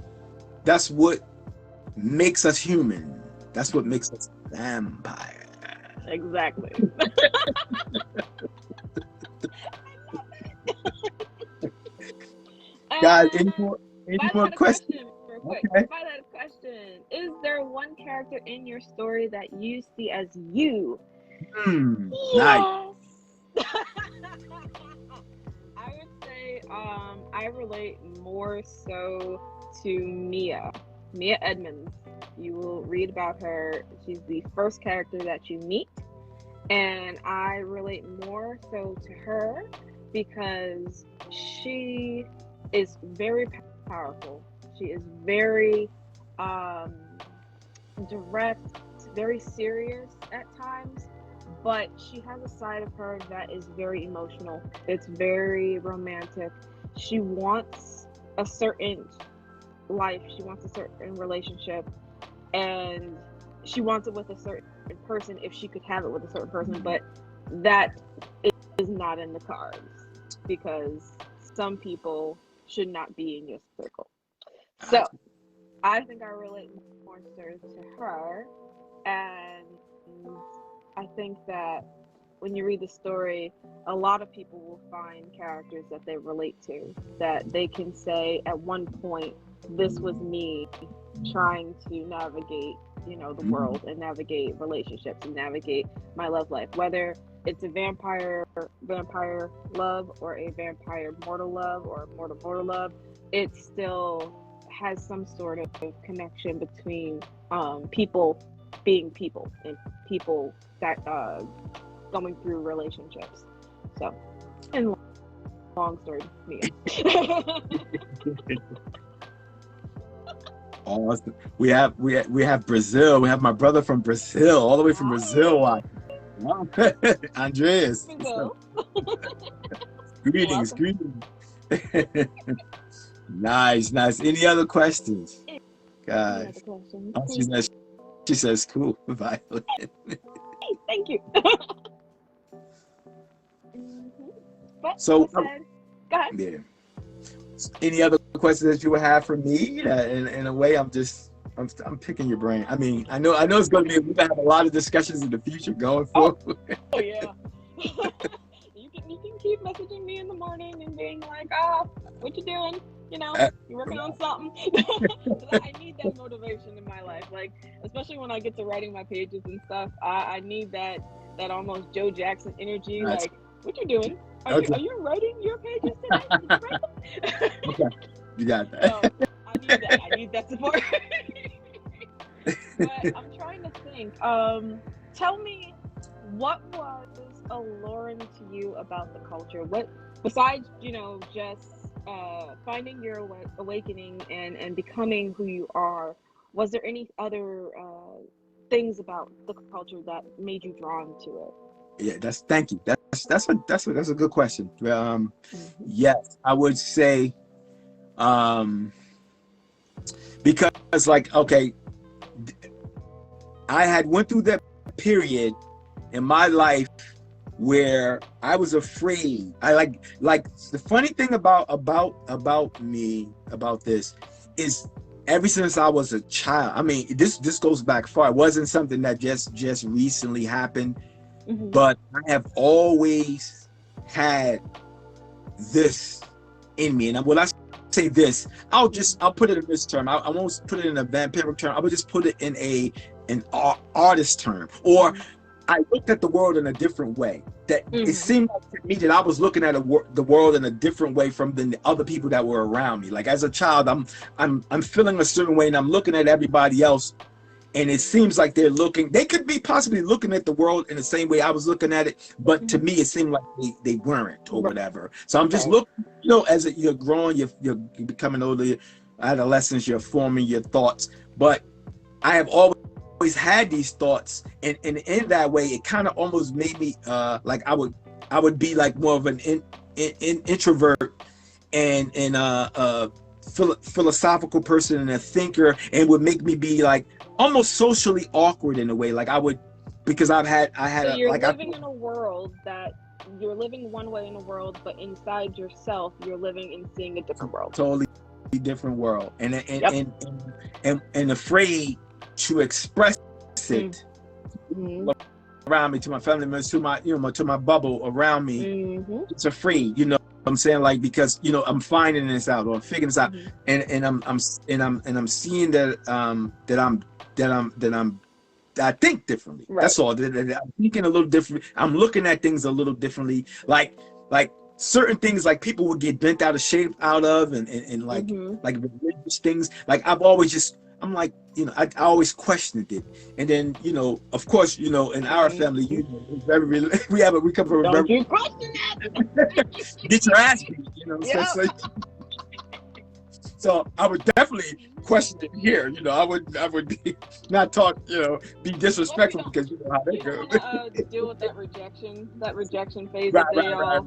makes us human. That's what makes us vampire. Exactly. Guys, any more questions? Okay. Final question. Is there one character in your story that you see as you? Nice. I would say I relate more so to Mia Edmunds. You will read about her. She's the first character that you meet, and I relate more so to her because she is very powerful. She is very direct, very serious at times, but she has a side of her that is very emotional. It's very romantic. She wants a certain life, she wants a certain relationship, and she wants it with a certain person if she could have it with a certain person, but that is not in the cards because some people should not be in your circle. So I think I relate more so to her, and I think that when you read the story, a lot of people will find characters that they relate to, that they can say at one point, this was me trying to navigate, the world and navigate relationships and navigate my love life, whether it's a vampire love or a vampire mortal love or mortal love, it still has some sort of connection between people being people and people that going through relationships. So, and long story, Mia. Awesome. We have Brazil. We have my brother from Brazil, all the way from Brazil. Andreas. Brazil. Greetings. Nice. Any other questions, guys? Oh, she says cool, Violet. Thank you. So, go ahead. Yeah. Any other questions that you would have for me? In a way, I'm picking your brain. I mean, I know it's going to be. We're going to have a lot of discussions in the future going forward. Oh yeah. You can keep messaging me in the morning and being like, what you doing? You're working on something. I need that motivation in my life. Like, especially when I get to writing my pages and stuff, I need that almost Joe Jackson energy. That's like, what you doing? Are you writing your pages today? Did you write them? Okay. You got that. So, I need that support. But I'm trying to think. Tell me, what was alluring to you about the culture? What, besides, just finding your awakening and becoming who you are, was there any other things about the culture that made you drawn to it? Yeah, thank you. That's a good question. Yes, I would say because I had went through that period in my life where I was afraid. I like the funny thing about me about this is ever since I was a child. I mean, this goes back far. It wasn't something that just recently happened. Mm-hmm. But I have always had this in me. And when I say this, I'll put it in this term. I won't put it in a vampiric term. I would just put it in an artist term. Or I looked at the world in a different way. That it seemed like to me that I was looking at the world in a different way from the other people that were around me. Like as a child, I'm feeling a certain way, and I'm looking at everybody else. And it seems like they could be possibly looking at the world in the same way I was looking at it, but to me it seemed like they weren't or whatever. So I'm just looking, as you're growing, you're becoming older, adolescence, you're forming your thoughts. But I have always had these thoughts, and in that way, it kind of almost made me like I would be like more of an introvert and philosophical person and a thinker, and would make me be like almost socially awkward in a way. Like I would, because I had so you're living in a world that you're living one way in a world, but inside yourself you're living and seeing a different world, totally different world, and afraid to express it around me, to my family members, to my to my bubble around me. It's afraid, I'm saying, like, because I'm finding this out, or I'm figuring this out, and I'm seeing that I think differently. Right. That's all. I'm thinking a little different. I'm looking at things a little differently. Like certain things like people would get bent out of shape out of, and like religious things. Like I've always just, I'm like, you know, I always questioned it. And then, you know, of course, you know, in our family, you know, it's very we come from a Don't very you question that. get your ass beat, you know. Yeah. So I would definitely question it here. You know, I would be not talk, you know, be disrespectful because you know how they go. Deal with that rejection phase Right, that they all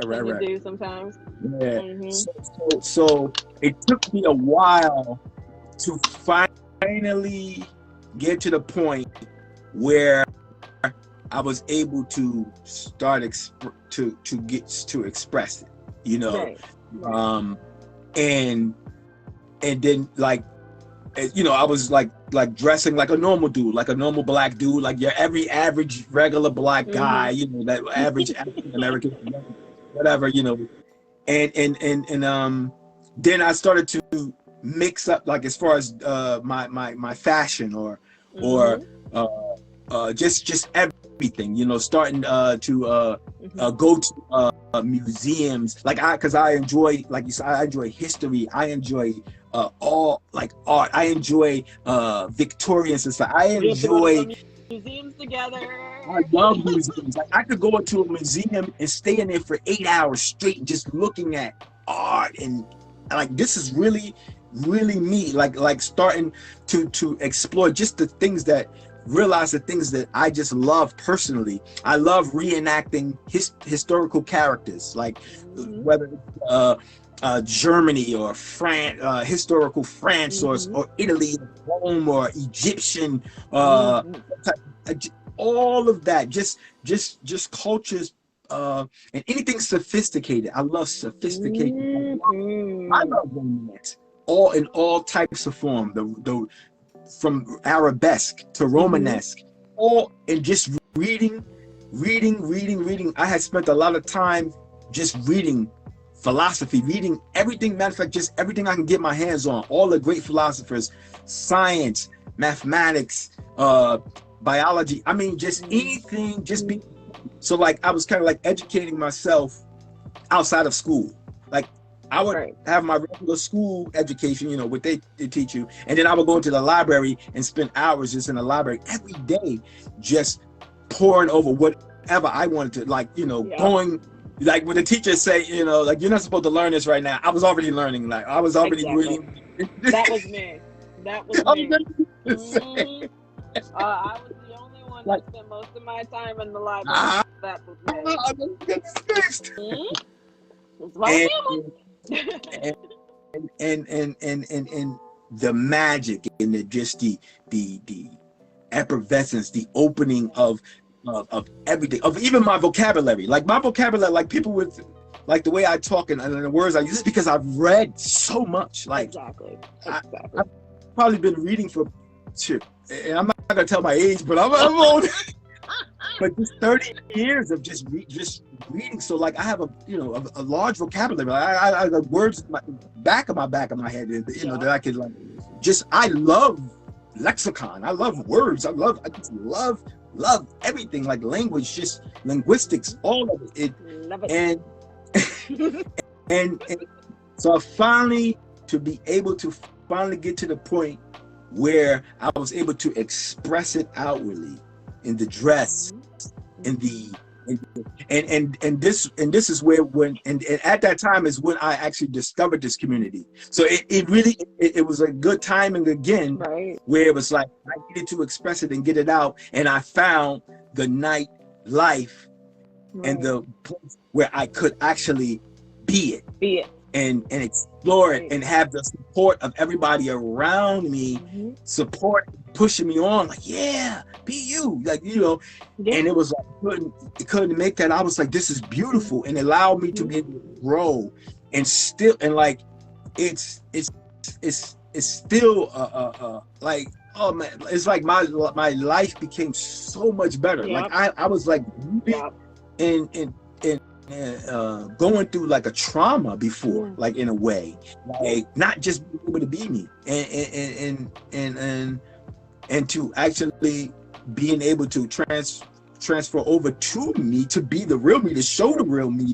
tend to do sometimes. Yeah. So it took me a while to finally get to the point where I was able to start to get to express it, you know. Right. And then like, you know, I was like dressing like a normal dude, like a normal black dude, like your every average regular black guy, you know, that average African American, whatever, you know. And then I started to mix up, like as far as my fashion or just everything, you know, starting to go to museums, like because I enjoy, like you said, I enjoy history, I enjoy all like art, I enjoy Victorian society, I enjoy museums together. I love museums. Like I could go into a museum and stay in there for 8 hours straight just looking at art, and like this is really me, like starting to explore just the things that realize the things that I just love personally. I love reenacting historical characters, like whether Germany or France, historical France, or Italy, Rome, or Egyptian, all of that, just cultures, and anything sophisticated. I love sophisticated. I love romance, all types of form. The from arabesque to Romanesque, all, and just reading. I had spent a lot of time just reading philosophy, reading everything, matter of fact, just everything I can get my hands on, all the great philosophers, science, mathematics, biology, I mean, just anything, just be. So like I was kind of like educating myself outside of school. Like I would have my regular school education, you know, what they teach you, and then I would go into the library and spend hours just in the library every day, just pouring over whatever I wanted to, like, you know, going, like when the teachers say, you know, like you're not supposed to learn this right now. I was already learning, like I was already reading. That was me. That was me. I was the only one that spent most of my time in the library. That was me. It's my family. And the magic and the effervescence, the opening of everything, of even my vocabulary. Like my vocabulary, like people with, like the way I talk and the words I use, because I've read so much. Like exactly. I've probably been reading for, and I'm not gonna tell my age, but I'm old. But just 30 years of just reading. So like I have a large vocabulary. I got words in my back of my head, you know, that I could like just, I love lexicon. I love words. I just love everything, like language, just linguistics, all of it. Love it. And so I finally, to be able to finally get to the point where I was able to express it outwardly in the dress, in the and this is where and at that time is when I actually discovered this community. So it really was a good timing again, where it was like I needed to express it and get it out, and I found the night life and the place where I could actually be it and explore it and have the support of everybody around me, support, pushing me on, like, yeah, be you, like, you know. And it was like couldn't make that. I was like, this is beautiful, and it allowed me to be able to grow and still, and like it's still like, oh man, it's like my life became so much better. Like I was like in going through like a trauma before, like in a way, like not just being able to be me, and to actually being able to transfer over to me, to be the real me, to show the real me,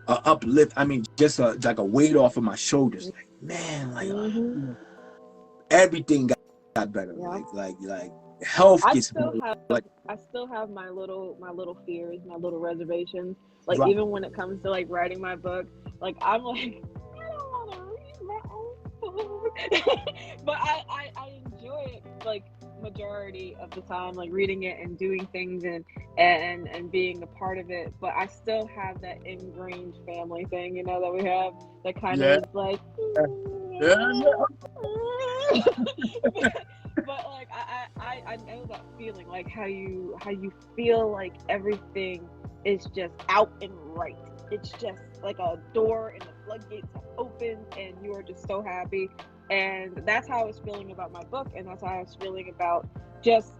uplift. I mean, just like a weight off of my shoulders. Like, man, like everything got better. Yeah. Like health gets better. I still have my little fears, my little reservations. Like Right. even when it comes to like writing my book, like I'm like, I don't want to read my own book. But I enjoy it like majority of the time, like reading it and doing things and being a part of it. But I still have that ingrained family thing, you know, that we have that kind of is like but like I know that feeling, like how you feel like everything is just out and right. It's just like a door and the floodgates have opened and you are just so happy. And that's how I was feeling about my book, and that's how I was feeling about just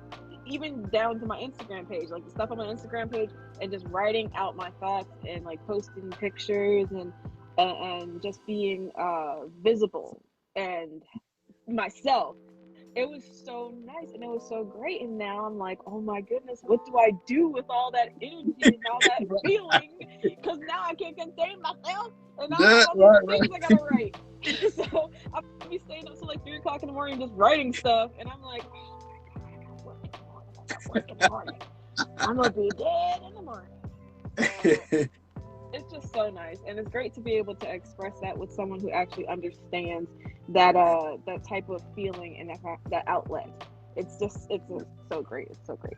even down to my Instagram page, like the stuff on my Instagram page, and just writing out my thoughts and like posting pictures and just being visible and myself. It was so nice and it was so great. And now I'm like, oh my goodness, what do I do with all that energy and all that feeling? Because now I can't contain myself, and now I have all these things I gotta write. So I'll be staying up till like 3 o'clock in the morning just writing stuff, and I'm like, oh my god, I gotta work in the morning. I'm gonna be dead in the morning. So, it's just so nice, and it's great to be able to express that with someone who actually understands that that type of feeling and that outlet. It's so great. It's so great.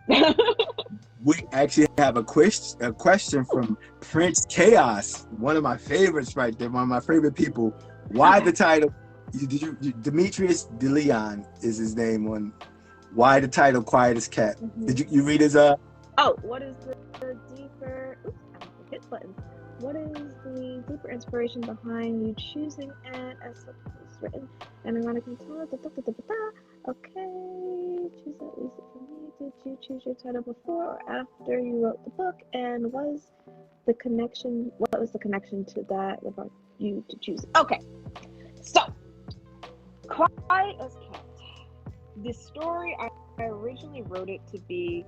We actually have a question from Prince Chaos, one of my favorites right there, one of my favorite people. Why the title? Demetrius DeLeon is his name on. Why the title Quiet as Kept? Did you read his Oh, what is the deeper? Oops, I don't hit buttons. What is the deeper inspiration behind you choosing it as it's written and erotic material? Okay, choose at least for me. Did you choose your title before or after you wrote the book? And what was the connection to that about you to choose it? Okay, so Quiet as Kept. The story, I originally wrote it to be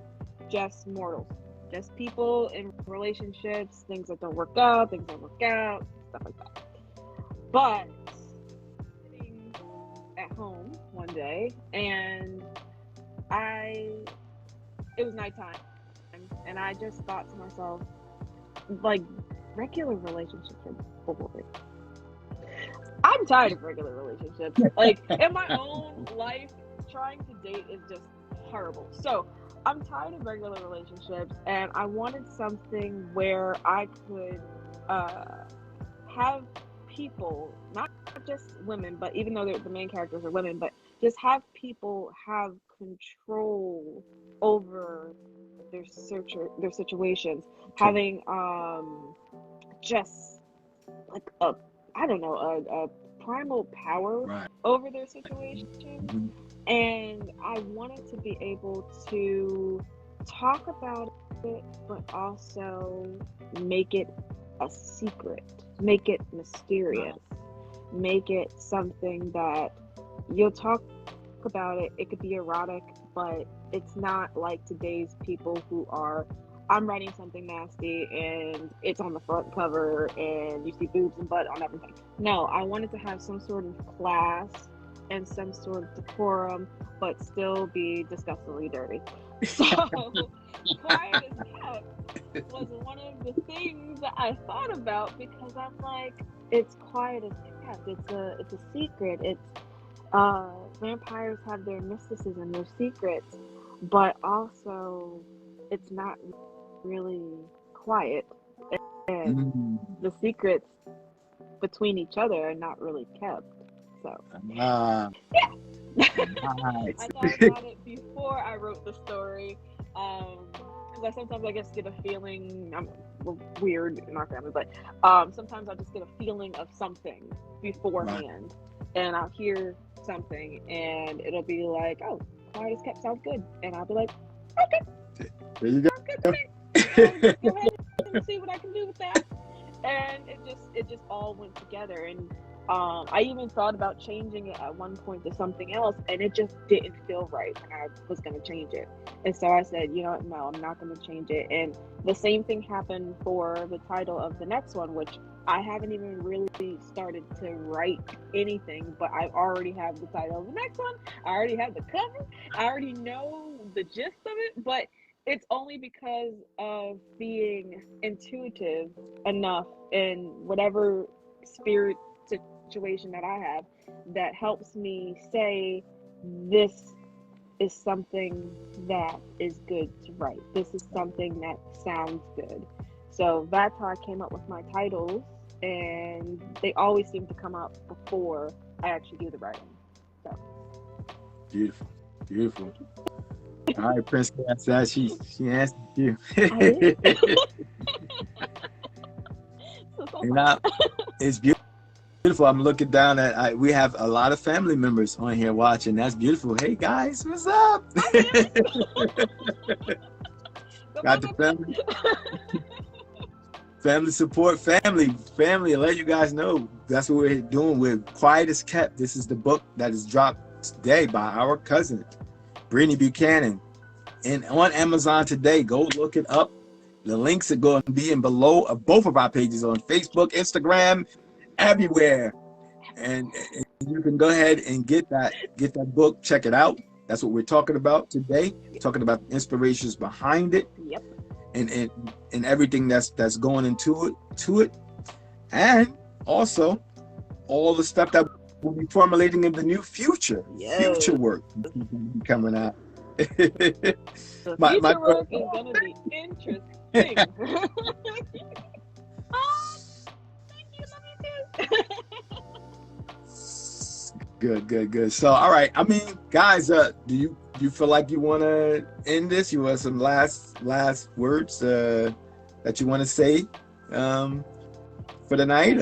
just mortals. Just people in relationships, things that don't work out, stuff like that. But sitting at home one day, and it was nighttime, and I just thought to myself, like, regular relationships are boring. I'm tired of regular relationships. Like, in my own life, trying to date is just horrible. So I'm tired of regular relationships, and I wanted something where I could have people, not just women, but even though the main characters are women, but just have people have control over their situations, having just like a primal power over their situation. And I wanted to be able to talk about it, but also make it a secret, make it mysterious, make it something that you'll talk about it. It could be erotic, but it's not like today's people who are, I'm writing something nasty and it's on the front cover and you see boobs and butt on everything. No, I wanted to have some sort of class and some sort of decorum, but still be disgustingly dirty. So Quiet as Kept was one of the things that I thought about, because I'm like, it's quiet as kept. It's a secret. It's vampires have their mysticism, their secrets, but also it's not really quiet, and the secrets between each other are not really kept. So yeah. I thought about it before I wrote the story, because I sometimes get a feeling, I'm weird in our family, but sometimes I just get a feeling of something beforehand, and I'll hear something and it'll be like, oh, Quiet as Kept sounds good, and I'll be like, okay, there you go. Go ahead and see what I can do with that. And it just all went together. And I even thought about changing it at one point to something else, and it just didn't feel right when I was going to change it. And so I said, you know what, no, I'm not going to change it. And the same thing happened for the title of the next one, which I haven't even really started to write anything, but I already have the title of the next one. I already have the cover. I already know the gist of it, but it's only because of being intuitive enough in whatever spirit situation that I have that helps me say this is something that is good to write. This is something that sounds good. So that's how I came up with my titles, and they always seem to come up before I actually do the writing. So Beautiful, beautiful. All right, Prince, she answered you. I did. And it's beautiful. I'm looking down at, we have a lot of family members on here watching. That's beautiful. Hey guys, what's up? Got the family. Family support, family. I'll let you guys know that's what we're doing with Quiet as Kept. This is the book that is dropped today by our cousin, Brittney Buchanan. And on Amazon today, go look it up. The links are going to be in below of both of our pages on Facebook, Instagram, everywhere. And you can go ahead and get that book, check it out. That's what we're talking about today. We're talking about the inspirations behind it. Yep. And everything that's going into it. And also all the stuff that we'll be formulating in the new future. Yes. Future work coming out. The future work is gonna be interesting. Oh, thank you, love you too. Good. So, all right. I mean, guys, do you feel like you want to end this? You want some last words that you want to say for the night?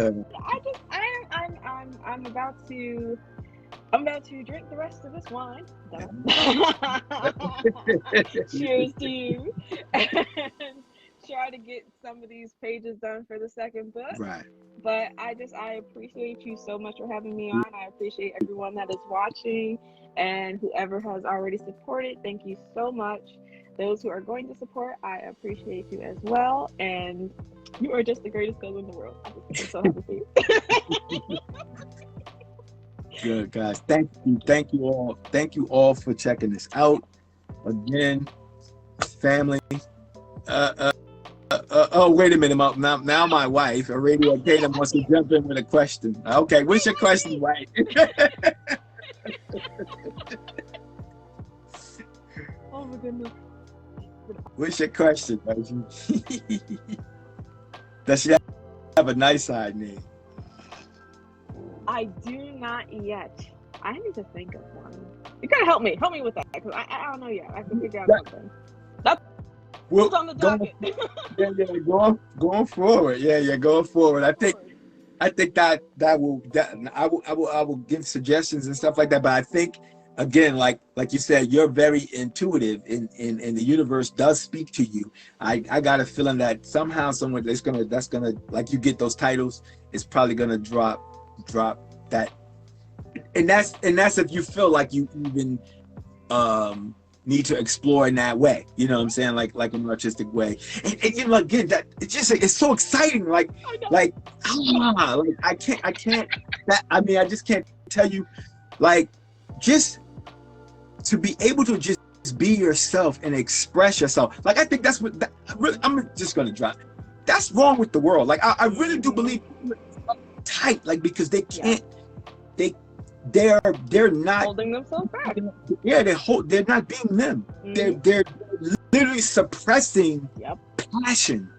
I'm about to drink the rest of this wine. Cheers to you. And try to get some of these pages done for the second book. Right. But I appreciate you so much for having me on. I appreciate everyone that is watching and whoever has already supported. Thank you so much. Those who are going to support, I appreciate you as well. And you are just the greatest cousin in the world. I'm so happy for you. Good, guys. Thank you all for checking this out. Again, family. Oh, wait a minute. Now my wife, Radio Tatum, wants to jump in with a question. Okay, what's your question, wife? Oh my goodness. What's your question, wife? Does she have a nice side name? I do not yet. I need to think of one. You gotta help me with that, because I don't know yet. I can figure out something. That's on the docket. Going forward. Yeah, going forward. I think that I will give suggestions and stuff like that. But I think, again, like you said, you're very intuitive, and the universe does speak to you. I got a feeling that somehow, somewhere that's gonna like you get those titles, it's probably gonna drop that, and that's if you feel like you even need to explore in that way, you know what I'm saying, like an artistic way, and you know, again, that it's so exciting, like I can't I just can't tell you, like, just to be able to just be yourself and express yourself. Like, I think that's what I'm just gonna drop. That's wrong with the world. Like, I really do believe tight, like, because they can't, they're not holding themselves back. Yeah, they're not being them. Mm-hmm. They're literally suppressing passion.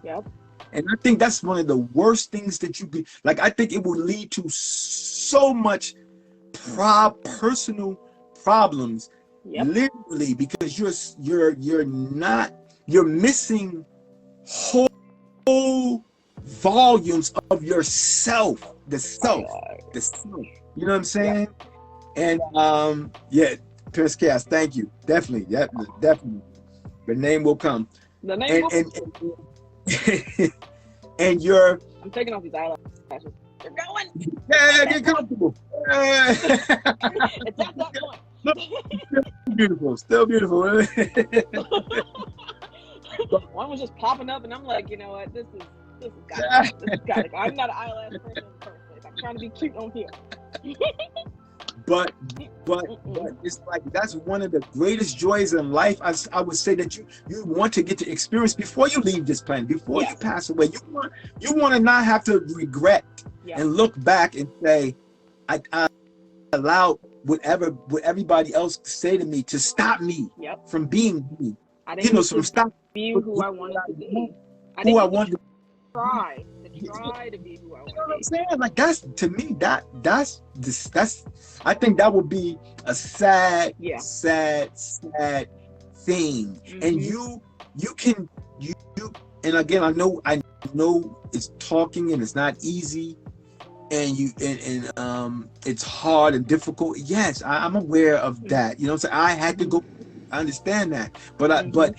Yep. And I think that's one of the worst things that you could, like, I think it will lead to so much personal problems, literally, because you're missing whole volumes of yourself, the self. You know what I'm saying? And Prince Chaos, thank you. Definitely. The name will come. The name will come. And you're, I'm taking off these eyelashes. You're going. Yeah, get comfortable. It's at that point. Still beautiful. One was just popping up, and I'm like, you know what? This is This has got to go. I'm not an eyelash person in the first place. I'm trying to be cute on here. But it's like that's one of the greatest joys in life. I would say that you want to get to experience before you leave this planet, before you pass away. You want to not have to regret and look back and say, I allowed whatever everybody else say to me to stop me from being me. I didn't from stop be who I wanted to be. Who I wanted to try to be who I want to be. You know what I'm saying? Like that's to me that's I think that would be a sad thing. And you and again I know it's talking and it's not easy and it's hard and difficult. Yes, I'm aware of that. You know what I'm saying? I had to go. I understand that. But but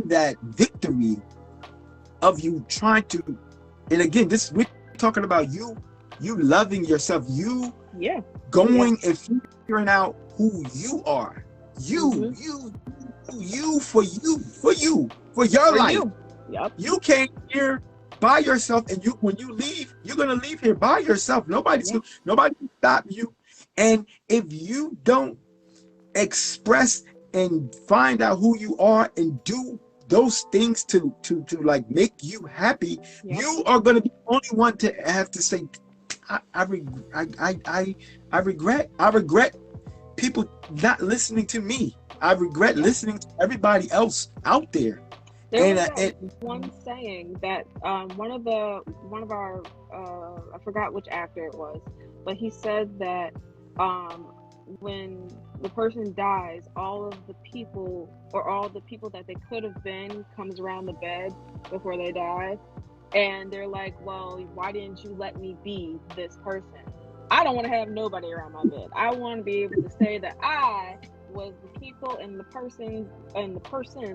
that victory of you trying to, and again, we're talking about you loving yourself, you going and figuring out who you are, you for your life. You came here by yourself, and when you leave, you're gonna leave here by yourself. Nobody can stop you. And if you don't express and find out who you are and do those things to like make you happy, you are going to be the only one to have to say, I regret people not listening to me. I regret listening to everybody else out there. There was one saying that one of our I forgot which actor it was, but he said that when the person dies, all of the people that they could have been comes around the bed before they die, and they're like, well, why didn't you let me be this person? I don't want to have nobody around my bed. I want to be able to say that I was the people and the person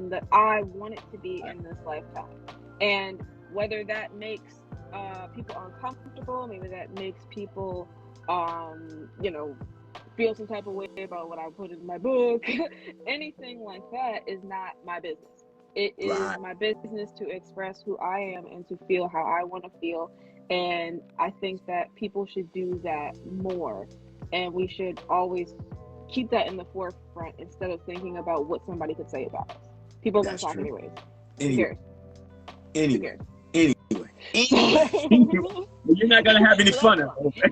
that I wanted to be in this lifetime. And whether that makes people uncomfortable, maybe that makes people feel some type of way about what I put in my book, anything like that is not my business. It is my business to express who I am and to feel how I want to feel. And I think that people should do that more. And we should always keep that in the forefront instead of thinking about what somebody could say about us. People are going to talk anyways. Anyway. You're not going to have any fun of it.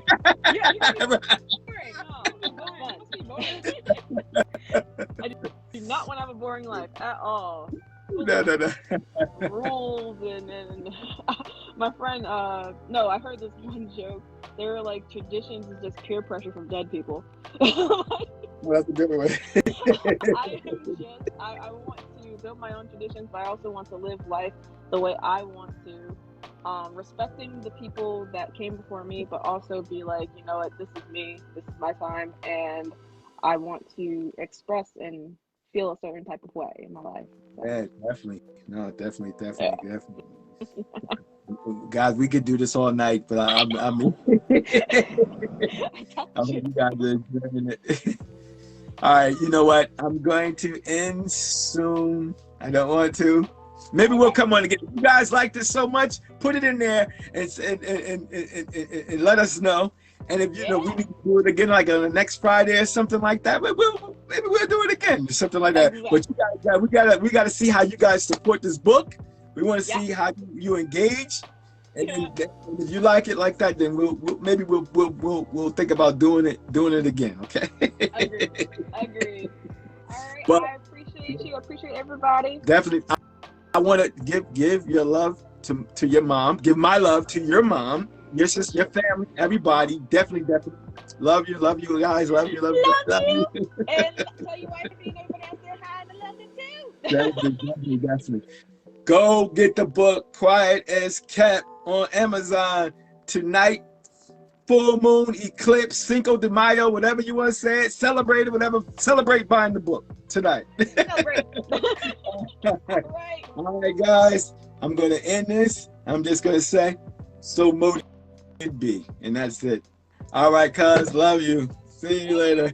I do not want to have a boring life at all. No. Rules and my friend, no, I heard this one joke. They were like, traditions is just peer pressure from dead people. Well, that's a good one. I want to build my own traditions, but I also want to live life the way I want to. Respecting the people that came before me, but also be like, you know what, this is me, this is my time, and I want to express and feel a certain type of way in my life. So. Yeah, definitely. No, definitely. Guys, we could do this all night, but I mean, you guys are enjoying it. All right, you know what? I'm going to end soon. I don't want to. Maybe we'll come on again. If you guys like this so much, put it in there and let us know. And if we need to do it again, like on the next Friday or something like that, maybe we'll do it again, or something like that. But you guys, we gotta see how you guys support this book. We want to see how you engage, and if you like it like that, then we'll think about doing it again. Okay. Agreed. All right. But I appreciate you. I appreciate everybody. Definitely. I want to give your love to your mom. Give my love to your mom, your sister, your family, everybody. Definitely. Love you guys. Love you. And tell your wife and everybody else there hi and love you too. Definitely. Go get the book Quiet as Kept on Amazon tonight. Full moon, eclipse, Cinco de Mayo, whatever you want to say it. Celebrate it, whatever. Celebrate buying the book tonight. Celebrate. All right, guys. I'm going to end this. I'm just going to say, so moody it be. And that's it. All right, cuz. Love you. See you later.